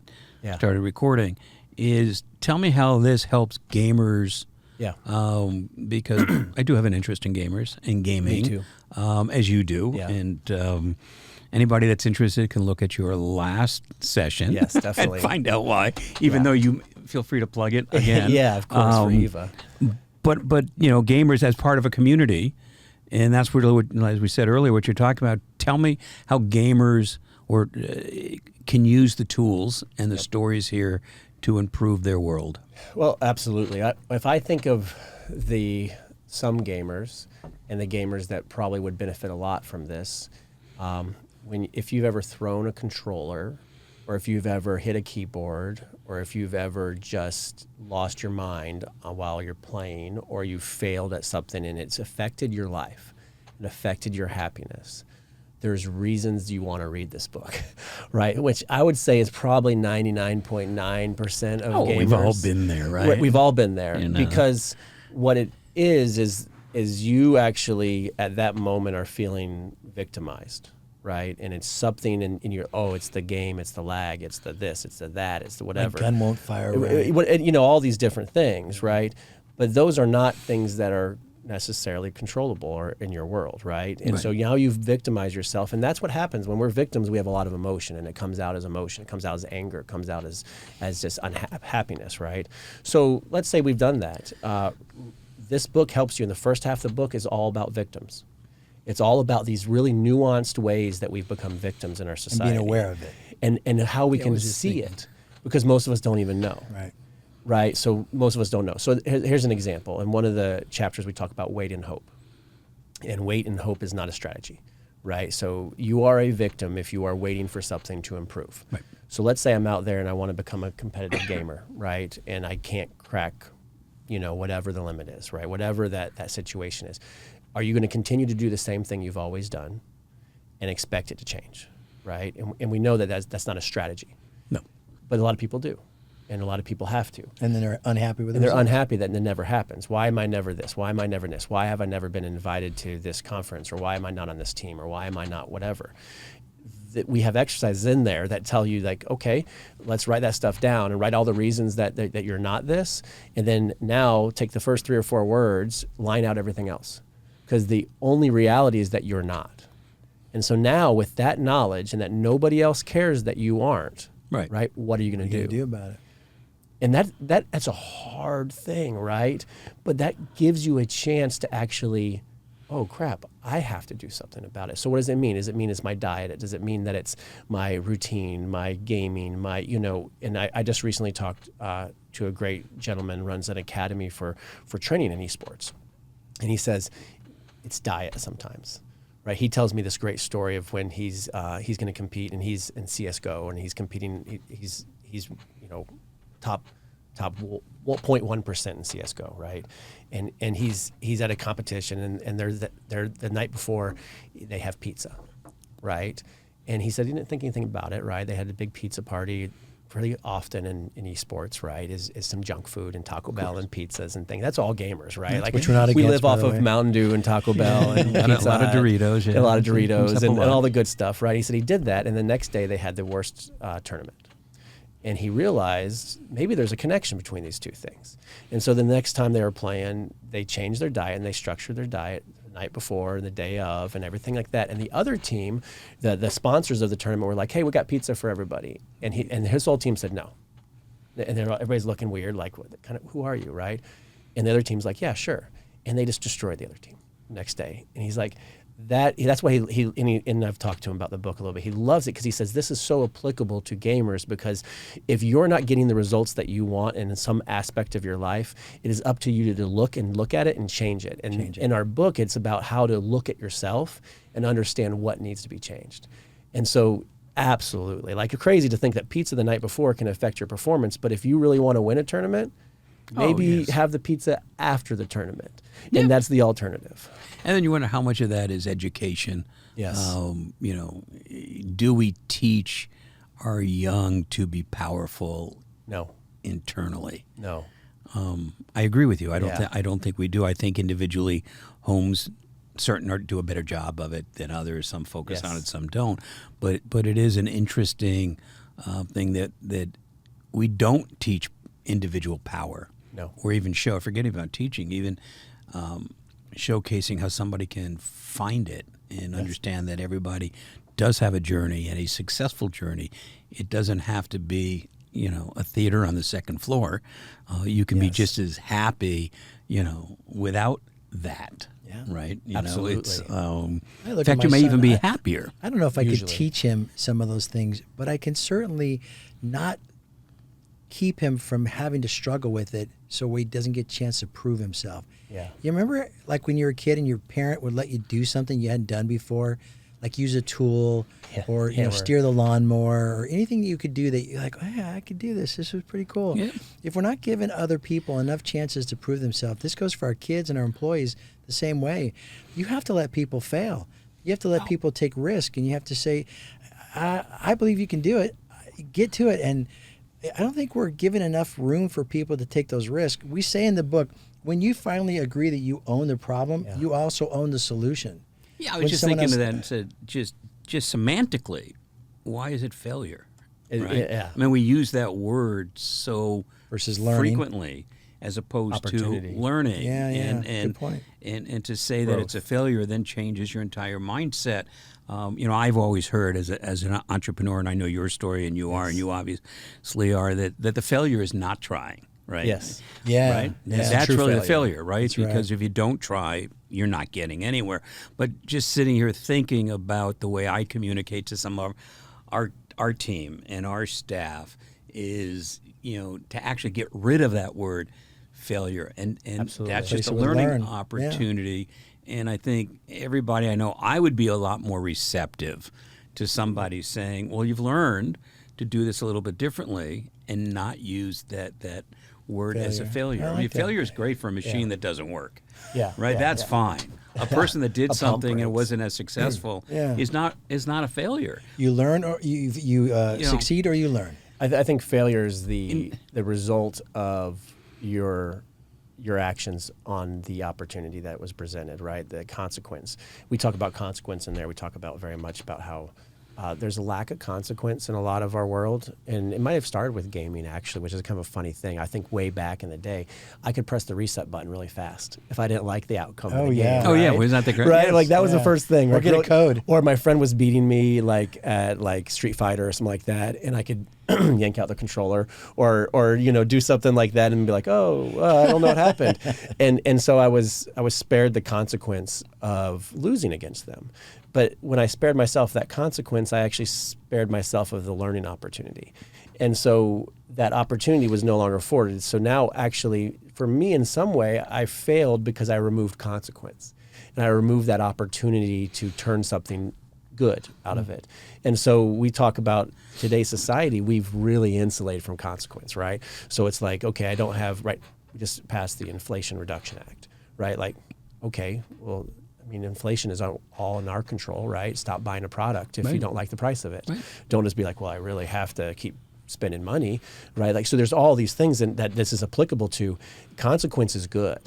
started recording. Is tell me how this helps gamers. Yeah. Because I do have an interest in gamers and gaming. Me too. As you do. Yeah. And anybody that's interested can look at your last session. Yes, definitely. And find out why, even though you feel free to plug it again. Yeah, of course, for Eva. But gamers as part of a community, and that's what, as we said earlier, what you're talking about. Tell me how gamers can use the tools and the stories here to improve their world. Well, absolutely. If I think of some gamers and the gamers that probably would benefit a lot from this, if you've ever thrown a controller, or if you've ever hit a keyboard, or if you've ever just lost your mind while you're playing, or you failed at something and it's affected your life and affected your happiness, there's reasons you want to read this book, right? Which I would say is probably 99.9% of gamers. We've all been there, right? We've all been there. Because what it is you actually at that moment are feeling victimized, right? And it's something in your, it's the game, it's the lag, it's the this, it's the that, it's the whatever. My gun won't fire right. All these different things, right? But those are not things that are necessarily controllable or in your world, right? And so now you've victimized yourself, and that's what happens when we're victims. We have a lot of emotion, and it comes out as emotion, it comes out as anger, it comes out as just unhappiness, right? So let's say we've done that. This book helps you, and the first half of the book is all about victims. It's all about these really nuanced ways that we've become victims in our society, and being aware of it, and how we can see it, because most of us don't even know. Right, so most of us don't know. So here's an example. In one of the chapters, we talk about wait and hope. And wait and hope is not a strategy, right? So you are a victim if you are waiting for something to improve. Right. So let's say I'm out there and I want to become a competitive gamer, right? And I can't crack, whatever the limit is, right? Whatever that situation is. Are you going to continue to do the same thing you've always done and expect it to change, right? And we know that that's not a strategy. No. But a lot of people do. And a lot of people have to. And then they're unhappy with it. And they're unhappy that it never happens. Why am I never this? Why am I never this? Why have I never been invited to this conference? Or why am I not on this team? Or why am I not whatever? That we have exercises in there that tell you, like, okay, let's write that stuff down and write all the reasons that you're not this. And then now take the first 3 or 4 words, line out everything else. Because the only reality is that you're not. And so now with that knowledge and that nobody else cares that you aren't, right? What are you going to do about it? And that's a hard thing, right? But that gives you a chance to actually, oh crap, I have to do something about it. So what does it mean? Does it mean it's my diet? Does it mean that it's my routine, my gaming, and I just recently talked to a great gentleman who runs an academy for training in esports. And he says, it's diet sometimes. Right, he tells me this great story of when he's going to compete, and he's in CS:GO, and he's competing. He's top 0.1% in CS:GO, right? And he's at a competition, and they're the night before they have pizza, right? And he said he didn't think anything about it, right? They had a big pizza party pretty often in esports, right? Is some junk food and Taco Bell and pizzas and things. That's all gamers, right? Like Which we're not we against, live by off the of way. Mountain Dew and Taco Bell and A Pizza lot of Hut, Doritos, yeah. and a lot of Some Doritos simple and life. all the good stuff, right? He said he did that, and the next day they had the worst tournament. And he realized maybe there's a connection between these two things. And so the next time they were playing, they changed their diet and they structured their diet the night before and the day of and everything like that. And the other team, the sponsors of the tournament were like, hey, we got pizza for everybody. And his whole team said no. And everybody's looking weird, like, what kind of, who are you, right? And the other team's like, yeah, sure. And they just destroyed the other team next day. And he's like, that's why and I've talked to him about the book a little bit. He loves it because he says this is so applicable to gamers, because if you're not getting the results that you want in some aspect of your life, it is up to you to look at it and change it. And in our book, it's about how to look at yourself and understand what needs to be changed. And so absolutely, like, you're crazy to think that pizza the night before can affect your performance, but if you really want to win a tournament, maybe have the pizza after the tournament. Yeah. And that's the alternative. And then you wonder how much of that is education. Yes. You know, do we teach our young to be powerful No. internally? No. I agree with you. I Yeah. don't think we do. I think individually, homes certain do a better job of it than others. Some focus on Yes. it, some don't. But it is an interesting thing that we don't teach individual power. No. Or even forgetting about teaching, even showcasing how somebody can find it and understand that everybody does have a journey and a successful journey. It doesn't have to be, a theater on the second floor. You can be just as happy, without that. Yeah. Right? Absolutely. It's, I in look fact, at you my may son, even be happier. I don't know if I Usually. could teach him some of those things, but I can certainly not keep him from having to struggle with it so he doesn't get a chance to prove himself. Yeah. You remember, like, when you were a kid and your parent would let you do something you hadn't done before, like use a tool or steer the lawnmower or anything that you could do that you're like, oh, yeah, I could do this. This was pretty cool. Yeah. If we're not giving other people enough chances to prove themselves, this goes for our kids and our employees the same way. You have to let people fail. You have to let people take risk, and you have to say, I believe you can do it. Get to it. And I don't think we're given enough room for people to take those risks. We say in the book, when you finally agree that you own the problem, you also own the solution. Yeah, I When was just someone thinking of else- that and said, just semantically, why is it failure? Right? Yeah. I mean, we use that word so Versus learning. frequently as opposed to Opportunity. learning. Yeah, and, good and, point. And to say that it's a failure then changes your entire mindset. I've always heard as an entrepreneur, and I know your story, and you are, and you obviously are, that the failure is not trying. Right. Yes. Yeah. Right. Yeah. That's True really the failure. failure, right? That's right. Because if you don't try, you're not getting anywhere. But just sitting here thinking about the way I communicate to some of our team and our staff is, to actually get rid of that word failure, and Absolutely. that's just Replace a it with learning learn. Yeah. opportunity. And I think everybody I know, I would be a lot more receptive to somebody saying, well, you've learned to do this a little bit differently and not use that word as a failure. I I like mean, that. failure is great for a machine that doesn't work. Yeah. Right? Yeah. That's fine. A person that did pump something and breaks. wasn't as successful Yeah. is not a failure. You learn or you succeed or you learn. I think failure is the result of your actions on the opportunity that was presented, right? The consequence. We talk about consequence in there. We talk about very much about how there's a lack of consequence in a lot of our world. And it might have started with gaming, actually, which is kind of a funny thing. I think way back in the day, I could press the reset button really fast if I didn't like the outcome of Oh, the yeah. game. Oh, yeah. right? Wasn't that the great? Right, Yes. like that was the Yeah. first thing. Or Like, get a code. Or my friend was beating me at Street Fighter or something like that, and I could yank out the controller or do something like that and be like, oh, I don't know what happened, and so I was spared the consequence of losing against them. But when I spared myself that consequence, I actually spared myself of the learning opportunity. And so that opportunity was no longer afforded. So now actually, for me, in some way, I failed because I removed consequence. And I removed that opportunity to turn something good out of it. And so we talk about today's society, we've really insulated from consequence, right? So it's like, okay, we just passed the Inflation Reduction Act, right? Like, okay, well, I mean, inflation is all in our control, right? Stop buying a product if you don't like the price of it. Right. Don't just be like, well, I really have to keep spending money, right? Like, so there's all these things that this is applicable to. Consequence is good.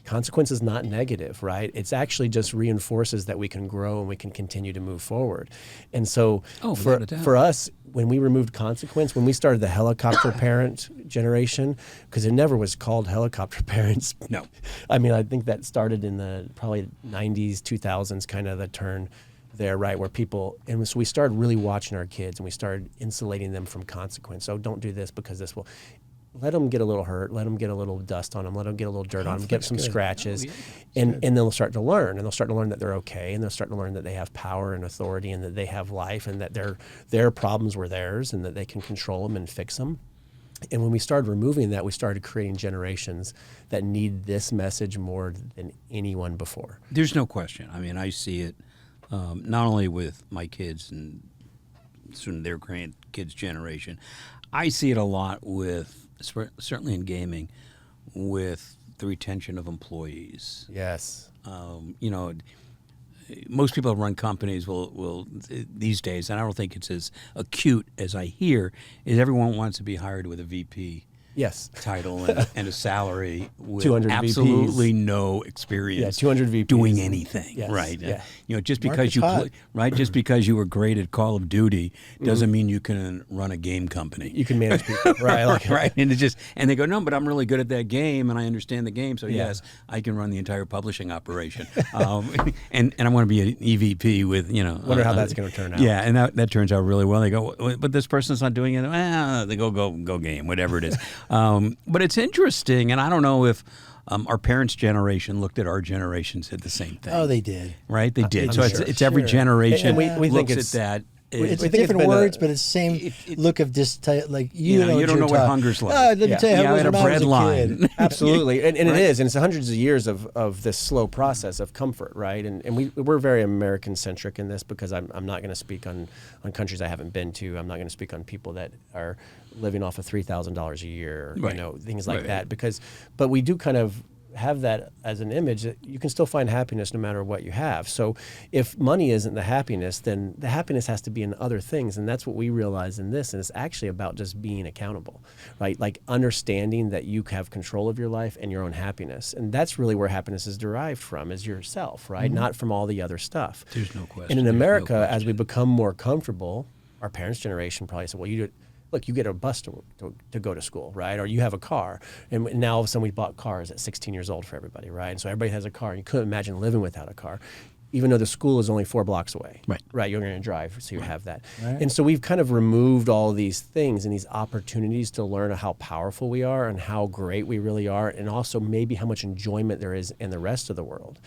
Consequence is not negative, right? It's actually just reinforces that we can grow and we can continue to move forward. And so for us, when we removed consequence, when we started the helicopter parent generation, because it never was called helicopter parents. No. I mean, I think that started in the probably 90s, 2000s, kind of the turn there, right, where people, and so we started really watching our kids and we started insulating them from consequence. So don't do this because this will, let them get a little hurt, let them get a little dust on them, let them get a little dirt on them, get some scratches, and they'll start to learn, and they'll start to learn that they're okay, and they'll start to learn that they have power and authority, and that they have life, and that their problems were theirs, and that they can control them and fix them. And when we started removing that, we started creating generations that need this message more than anyone before. There's no question. I mean, I see it not only with my kids and soon their grandkids' generation. I see it a lot with, certainly in gaming, with the retention of employees. Yes. You know, most people that run companies will these days, and I don't think it's as acute as I hear, is everyone wants to be hired with a VP title and a salary with 200 absolutely VPs. No experience 200 VPs. doing anything, Yes. right? Yeah. You know, just Market's because hot. just because you were great at Call of Duty doesn't mean you can run a game company. You can manage people, right? Like, Right, and they go, no, but I'm really good at that game, and I understand the game, so yes, I can run the entire publishing operation, and I want to be an EVP with, you know. Wonder how that's going to turn out. Yeah, and that turns out really well. They go, but this person's not doing it. They go game, whatever it is. But it's interesting, and I don't know if our parents' generation looked at our generation and said the same thing. Oh, they did. Right, they did. I'm so sure. it's every Sure. generation And we think looks it's- at that. It's we think different it's been words, but it's the same look of like You know, you don't know what hunger's like. Let me tell you Yeah, how I it had was a when I was bread a kid. line. Absolutely, and Right? it is, and it's hundreds of years of this slow process of comfort, right? And we're very American centric in this, because I'm not going to speak on countries I haven't been to. I'm not going to speak on people that are living off of $3,000 a year, Right. you know, things like Right. that. But we do kind of have that as an image that you can still find happiness no matter what you have. So if money isn't the happiness, then the happiness has to be in other things. And that's what we realize in this. And it's actually about just being accountable, right? Like understanding that you have control of your life and your own happiness. And that's really where happiness is derived from, is yourself, right? Not from all the other stuff. There's no question. And in There's no America, as question. we become more comfortable, our parents' generation probably said, well, look, you get a bus to go to school, right? Or you have a car. And now all of a sudden we bought cars at 16 years old for everybody, right? And so everybody has a car. And you couldn't imagine living without a car, even though the school is only 4 blocks away. Right. Right, you're going to drive, so you have that. Right. And so we've kind of removed all these things and these opportunities to learn how powerful we are and how great we really are, and also maybe how much enjoyment there is in the rest of the world.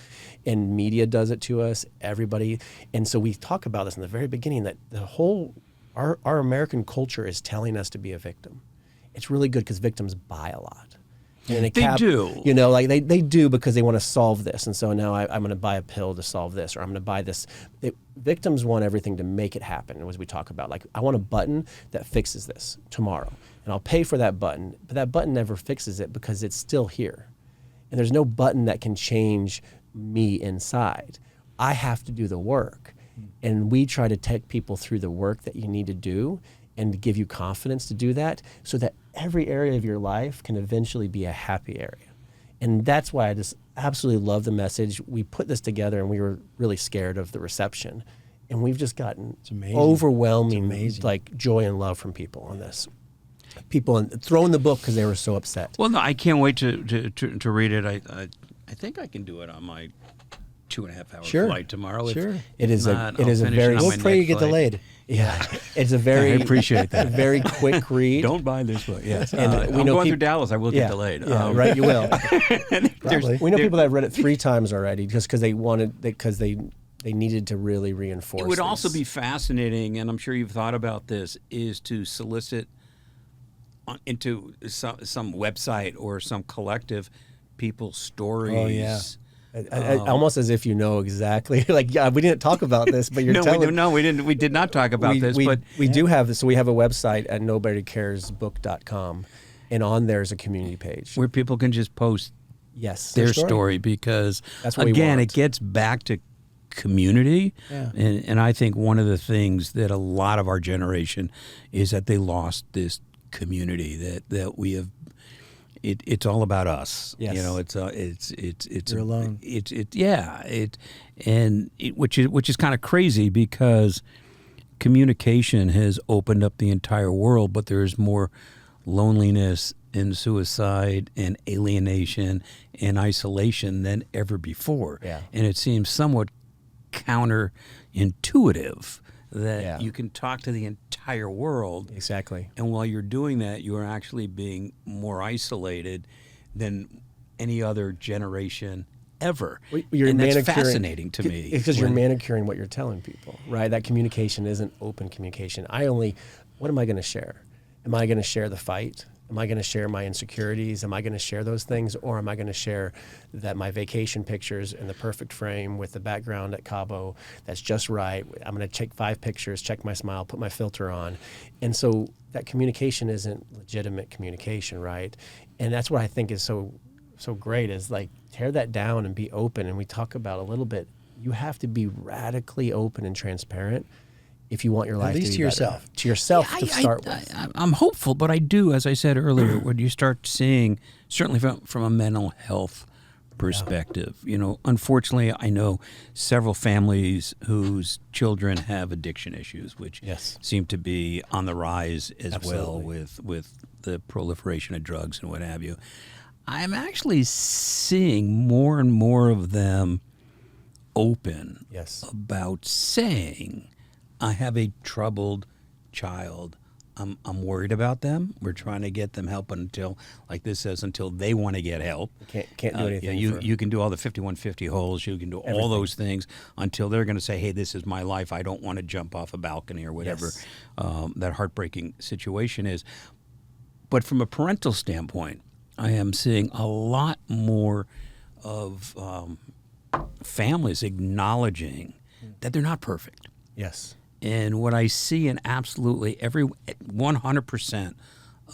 And media does it to us, everybody. And so we talk about this in the very beginning, that the whole our American culture is telling us to be a victim. It's really good because victims buy a lot. And They do. You know, like they do because they want to solve this. And so now I'm going to buy a pill to solve this, or I'm going to buy this. Victims want everything to make it happen, as we talk about. Like, I want a button that fixes this tomorrow, and I'll pay for that button. But that button never fixes it because it's still here. And there's no button that can change me inside. I have to do the work. And we try to take people through the work that you need to do and to give you confidence to do that, so that every area of your life can eventually be a happy area. And that's why I just absolutely love the message. We put this together and we were really scared of the reception. And we've just gotten amazing. overwhelming It's amazing. like joy and love from people on this. People throwing the book because they were so upset. Well, no, I can't wait to read it. I think I can do it on my 2.5 hour Sure. flight tomorrow. If Sure. It is not, it I'll is a finish very it on We'll my pray you next get flight. delayed. Yeah, it's a very I appreciate that. very quick read. Don't buy this book. Yes, And we I'm know going peop- through Dallas. I will get delayed. Yeah, right. You will. Probably. We know people that have read it 3 times already, just because they needed to really reinforce. It would also this. be fascinating, and I'm sure you've thought about this, is to solicit into some website or some collective people's stories. Oh, yeah. Almost as if you know exactly. Like, yeah, we didn't talk about this, but you're telling. We didn't. We did not talk about this. We, But we do have this. So we have a website at nobodycaresbook.com, and on there is a community page. where people can just post Yes. their story, because That's what we again, want. it gets back to community. Yeah. And I think one of the things that a lot of our generation is that they lost this community that we have. It's all about us. Yes. You know, it's You're alone. Which is kind of crazy, because communication has opened up the entire world, but there's more loneliness and suicide and alienation and isolation than ever before. Yeah. And it seems somewhat counterintuitive that Yeah. you can talk to the entire world, Exactly. and while you're doing that, you are actually being more isolated than any other generation ever. You're and that's manicuring- fascinating to me. Because you're when- manicuring what you're telling people, right? That communication isn't open communication. What am I going to share? Am I going to share the fight? Am I going to share my insecurities? Am I going to share those things? Or am I going to share that my vacation pictures in the perfect frame with the background at Cabo that's just right? I'm going to take 5 pictures, check my smile, put my filter on. And so that communication isn't legitimate communication, right? And that's what I think is so great, is like, tear that down and be open. And we talk about a little bit, you have to be radically open and transparent if you want your life least to to be yourself. better. To yourself to start with. I'm hopeful, but I do, as I said earlier, when you start seeing, certainly from a mental health perspective, you know, unfortunately, I know several families whose children have addiction issues, which Yes. seem to be on the rise as well Absolutely. with the proliferation of drugs and what have you. I'm actually seeing more and more of them open Yes. about saying, I have a troubled child. I'm worried about them. We're trying to get them help until, like this says, until they want to get help. Can't do anything. You can do all the 5150 holes. You can do all those things until they're going to say, hey, this is my life. I don't want to jump off a balcony or whatever that heartbreaking situation is. But from a parental standpoint, I am seeing a lot more of families acknowledging that they're not perfect. Yes. And what I see in absolutely every 100%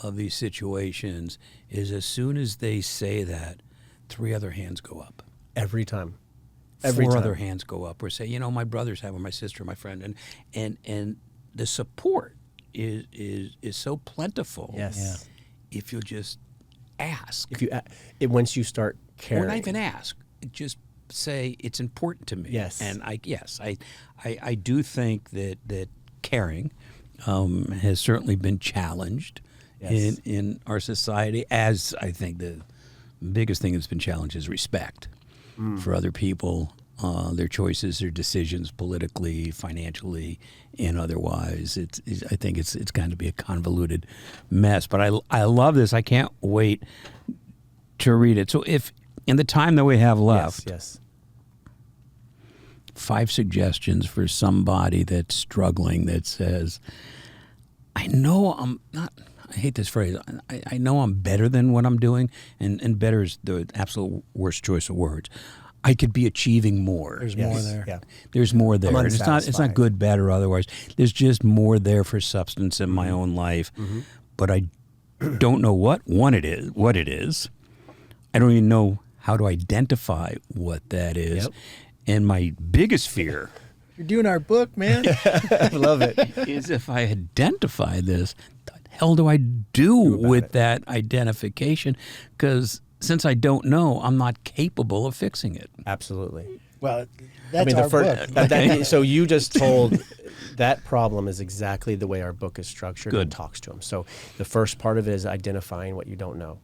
of these situations is, as soon as they say that, 3 other hands go up. Every time. 4 other hands go up, or say, you know, my brother's having, my sister, my friend, and the support is so plentiful. Yes. If you'll just ask, If you once you start caring, or not even ask, just say it's important to me. Yes. And I do think that caring has certainly been challenged Yes. in our society, as I think the biggest thing that's been challenged is respect for other people, their choices, their decisions politically, financially, and otherwise. I think it's going to be a convoluted mess. But I love this. I can't wait to read it. So if in the time that we have left, Yes. 5 suggestions for somebody that's struggling, that says, I know I'm not, I hate this phrase, I know I'm better than what I'm doing, and better is the absolute worst choice of words. I could be achieving more. There's more there. Yeah. There's more there. I'm And it's not unsatisfied. good, bad, or otherwise. There's just more there for substance in my own life. But I don't know what it is. I don't even know how to identify what that is. Yep. And my biggest fear You're doing our book, man. I love it. is, if I identify this, the hell do I do with that identification? Because since I don't know, I'm not capable of fixing it. Absolutely. Well, that's our book. So you just told that problem is exactly the way our book is structured and talks to them. So the first part of it is identifying what you don't know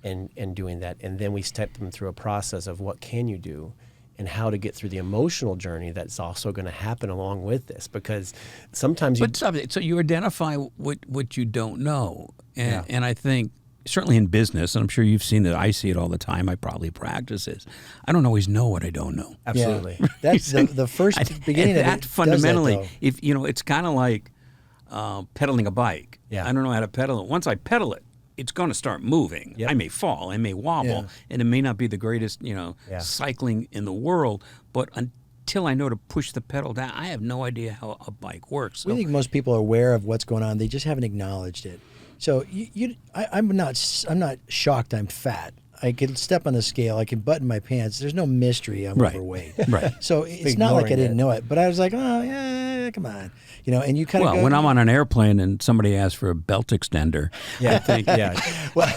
and doing that. And then we step them through a process of what can you do and how to get through the emotional journey that's also going to happen along with this. Because sometimes you... So you identify what you don't know. And I think, certainly in business, and I'm sure you've seen it, I see it all the time, I probably practice this, I don't always know what I don't know. Absolutely. Yeah. That's the first beginning of it. Fundamentally, does that, if you know, it's kind of like pedaling a bike. Yeah. I don't know how to pedal it. Once I pedal it, it's going to start moving. Yep. I may fall, I may wobble, and it may not be the greatest, cycling in the world, but until I know to push the pedal down, I have no idea how a bike works. So We think most people are aware of what's going on. They just haven't acknowledged it. So I'm not shocked I'm fat. I can step on the scale. I can button my pants. There's no mystery. I'm Right. overweight. Right. So it's not like I Ignoring didn't it. know it, but I was like, oh yeah, come on, and you kind of Well, when I'm on an airplane and somebody asks for a belt extender, Yeah, I think, yeah. Well,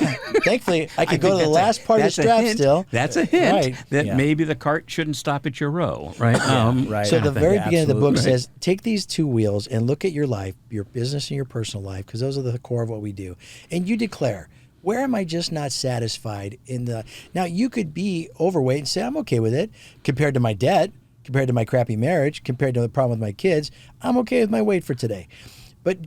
thankfully, I could go to the think last part of the that's a strap hint. still. That's a hint Right. that Yeah. maybe the cart shouldn't stop at your row, right? right. So the very beginning of the book absolutely. says, take these two wheels and look at your life, your business and your personal life, because those are the core of what we do. And you declare, where am I just not satisfied now you could be overweight and say, I'm okay with it compared to my debt, compared to my crappy marriage, compared to the problem with my kids. I'm okay with my weight for today.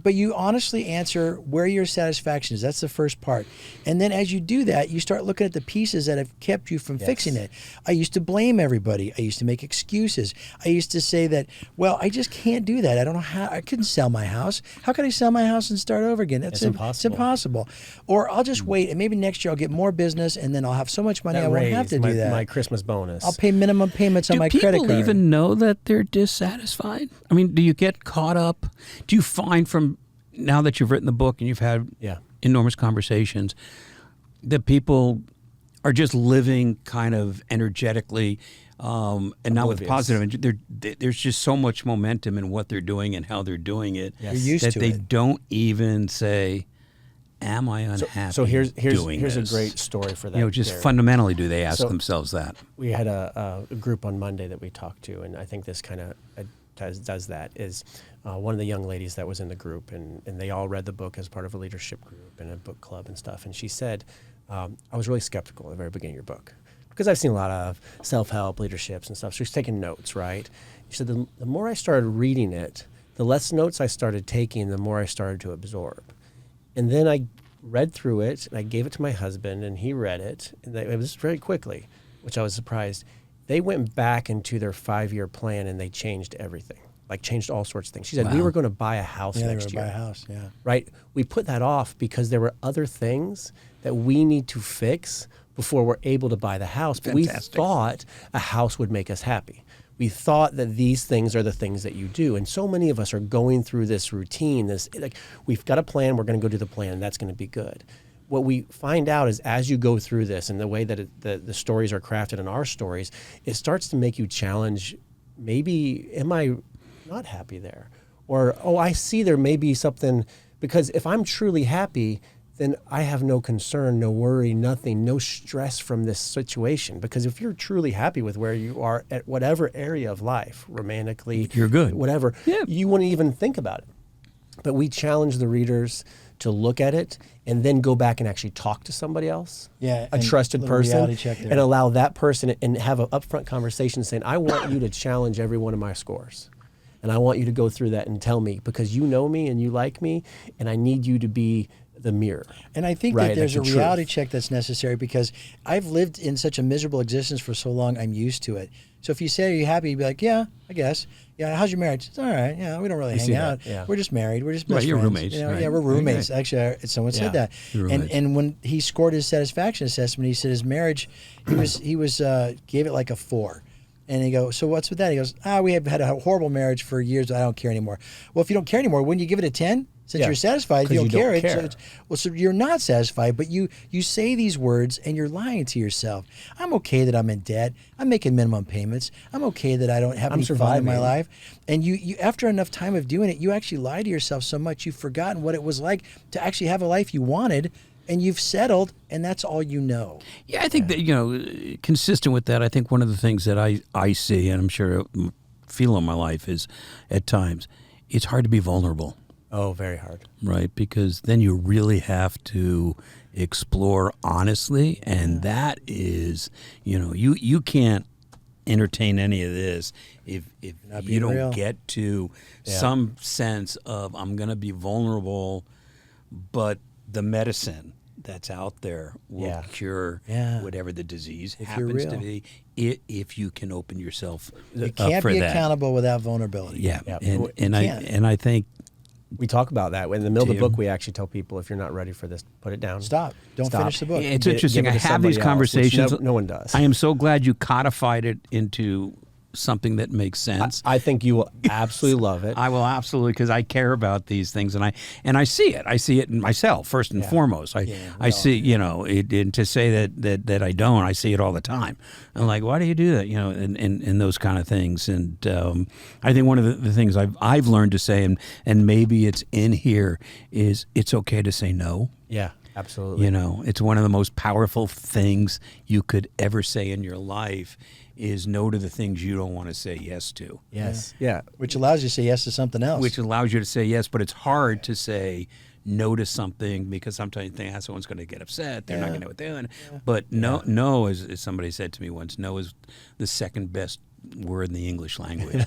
But you honestly answer where your satisfaction is. That's the first part. And then as you do that, you start looking at the pieces that have kept you from fixing it. I used to blame everybody. I used to make excuses. I used to say that, well, I just can't do that. I don't know how. I couldn't sell my house. How could I sell my house and start over again? It's impossible. It's impossible. Or I'll just wait, and maybe next year I'll get more business, and then I'll have so much money I won't have to do that. My Christmas bonus. I'll pay minimum payments on Do my credit card. people even know that they're dissatisfied? I mean, do you get caught up? Do you find from now that you've written the book and you've had enormous conversations that people are just living kind of energetically and not with positive? There's just so much momentum in what they're doing and how they're doing it that they don't even say, am I unhappy? So here's a this? great story for that. Just Derek. fundamentally, do they ask themselves that? We had a group on Monday that we talked to, and I think this kind of does that. Is one of the young ladies that was in the group, and they all read the book as part of a leadership group and a book club and stuff. And she said, I was really skeptical at the very beginning of your book because I've seen a lot of self-help leaderships and stuff. So she's taking notes, right? She said, the more I started reading it, the less notes I started taking, the more I started to absorb. And then I read through it, and I gave it to my husband, and he read it. And it was very quickly, which I was surprised. They went back into their 5-year plan, and they changed everything, like changed all sorts of things. She said, we were going to buy a house next year. Buy a house, Right? We put that off because there were other things that we need to fix before we're able to buy the house. But we thought a house would make us happy. We thought that these things are the things that you do. And so many of us are going through this routine, we've got a plan, we're going to go do the plan, and that's going to be good. What we find out is as you go through this and the way that the stories are crafted in our stories, it starts to make you challenge, maybe, am I not happy there? Or, I see there may be something, because if I'm truly happy, then I have no concern, no worry, nothing, no stress from this situation. Because if you're truly happy with where you are at whatever area of life, romantically, you're good. Whatever, you wouldn't even think about it. But we challenge the readers to look at it and then go back and actually talk to somebody else, a trusted person, and allow that person and have an upfront conversation saying, I want you to challenge every one of my scores. And I want you to go through that and tell me, because you know me and you like me, and I need you to be the mirror. And I think that there's a reality check that's necessary, because I've lived in such a miserable existence for so long, I'm used to it. So if you say, are you happy? You'd be like, yeah, I guess. Yeah, how's your marriage? It's all right. Yeah, we don't really hang out. Yeah. We're just married. We're just best friends. You're roommates. Yeah, we're roommates. Right. Actually, someone said that. And when he scored his satisfaction assessment, he said his marriage, he was gave it like a 4. And he goes, so what's with that? He goes, we have had a horrible marriage for years, but I don't care anymore. Well, if you don't care anymore, wouldn't you give it a 10? Since you're satisfied, if you don't care. So you're not satisfied, but you say these words and you're lying to yourself. I'm okay that I'm in debt. I'm making minimum payments. I'm okay that I don't have any fun in my life. And you after enough time of doing it, you actually lie to yourself so much you've forgotten what it was like to actually have a life you wanted, and you've settled, and that's all you know. Yeah, I think that, consistent with that, I think one of the things that I see, and I'm sure I feel in my life, is at times it's hard to be vulnerable. Oh, very hard. Right, because then you really have to explore honestly, and that is, you can't entertain any of this if you don't get to some sense of, I'm going to be vulnerable, but the medicine that's out there will cure whatever the disease happens to be, if you can open yourself you can't be accountable without vulnerability. And I think we talk about that. In the middle of the book, we actually tell people, if you're not ready for this, put it down. Stop. Don't finish the book. It's interesting. I have these conversations. No one does. I am so glad you codified it into something that makes sense. I think you will absolutely love it. I will absolutely, because I care about these things, and I see it. I see it in myself first and foremost. I see, you know, and to say that I don't, I see it all the time. I'm like, why do you do that? You know, and those kind of things. And I think one of the things I've learned to say, and maybe it's in here, is it's okay to say no. Yeah, absolutely. You know, it's one of the most powerful things you could ever say in your life. Is no to the things you don't want to say yes to. Yes. Yeah. Which allows you to say yes to something else. Which allows you to say yes, but it's hard to say no to something because sometimes you think someone's going to get upset. They're not going to know what they're doing. Yeah. But no, as somebody said to me once, no is the second best word in the English language,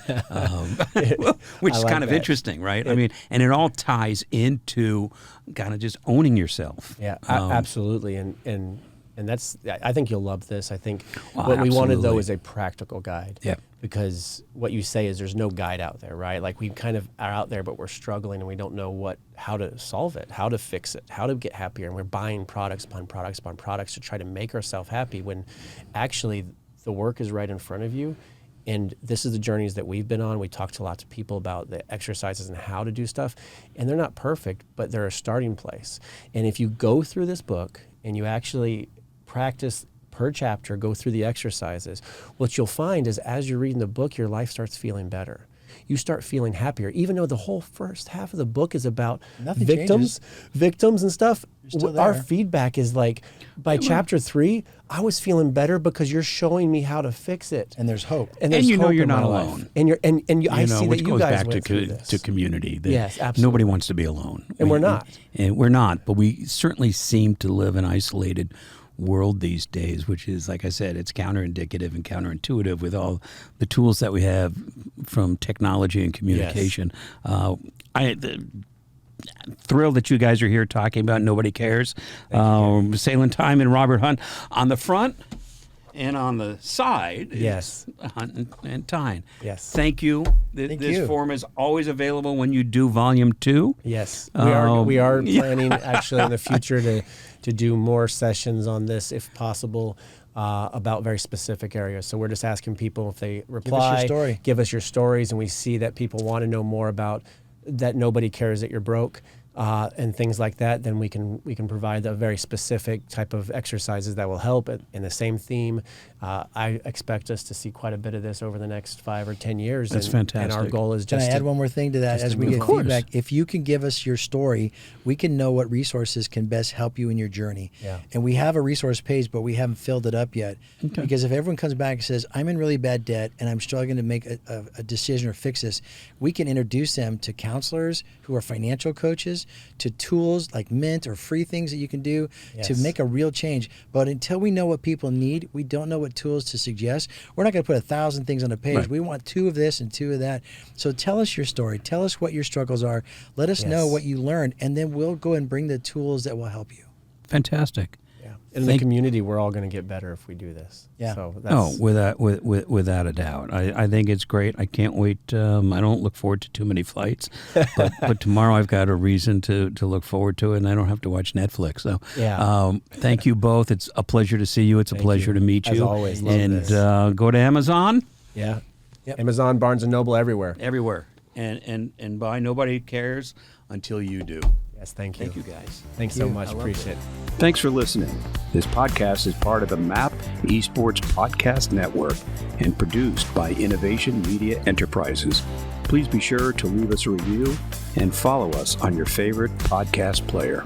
which is kind of interesting, right? I mean, and it all ties into kind of just owning yourself. Yeah, absolutely. And that's, I think you'll love this. I think what we wanted, though, is a practical guide. Yeah. Because what you say is there's no guide out there, right? Like we kind of are out there, but we're struggling and we don't know how to solve it, how to fix it, how to get happier. And we're buying products upon products upon products to try to make ourselves happy when actually the work is right in front of you. And this is the journeys that we've been on. We talk to lots of people about the exercises and how to do stuff. And they're not perfect, but they're a starting place. And if you go through this book and you actually practice per chapter, go through the exercises, what you'll find is as you're reading the book, your life starts feeling better. You start feeling happier, even though the whole first half of the book is about victims and stuff. Our feedback is like, by chapter 3, I was feeling better because you're showing me how to fix it. And there's hope. And you know you're not alone. I see that you guys back went through this. to community. Yes, absolutely. Nobody wants to be alone. And we're not. And we're not, but we certainly seem to live an isolated world these days, which is, like I said, it's counterindicative and counterintuitive with all the tools that we have from technology and communication. Yes. Thrilled that you guys are here talking about Nobody Cares. Salem Thyne and Robert Hunt on the front and on the side. Yes. Hunt and Thyne. Yes. Thank you. This forum is always available when you do volume 2. Yes. We are planning actually in the future to do more sessions on this if possible. About very specific areas. So we're just asking people if they reply, give us your stories, and we see that people want to know more about that nobody cares that you're broke, and things like that, then we can provide a very specific type of exercises that will help in the same theme. I expect us to see quite a bit of this over the next 5 or 10 years. That's fantastic. And our goal is just Can I add one more thing to that as we get feedback? If you can give us your story, we can know what resources can best help you in your journey. Yeah. And we have a resource page, but we haven't filled it up yet. Okay. Because if everyone comes back and says, I'm in really bad debt and I'm struggling to make a decision or fix this, we can introduce them to counselors who are financial coaches, to tools like Mint or free things that you can do to make a real change. But until we know what people need, we don't know what tools to suggest. We're not going to put 1,000 things on a page. Right. We want 2 of this and 2 of that. So tell us your story. Tell us what your struggles are. Let us know what you learned, and then we'll go and bring the tools that will help you. Fantastic. In the community, we're all going to get better if we do this. Yeah. So that's without a doubt. I think it's great. I can't wait. I don't look forward to too many flights, but tomorrow I've got a reason to look forward to it, and I don't have to watch Netflix. So thank you both. It's a pleasure to see you. It's a pleasure to meet you. As always, love this. Go to Amazon. Yeah. Yep. Amazon, Barnes & Noble, everywhere. Everywhere. And buy Nobody Cares until you do. Yes, thank you. Thank you, guys. Thanks so much. Appreciate it. Thanks for listening. This podcast is part of the MAP Esports Podcast Network and produced by Innovation Media Enterprises. Please be sure to leave us a review and follow us on your favorite podcast player.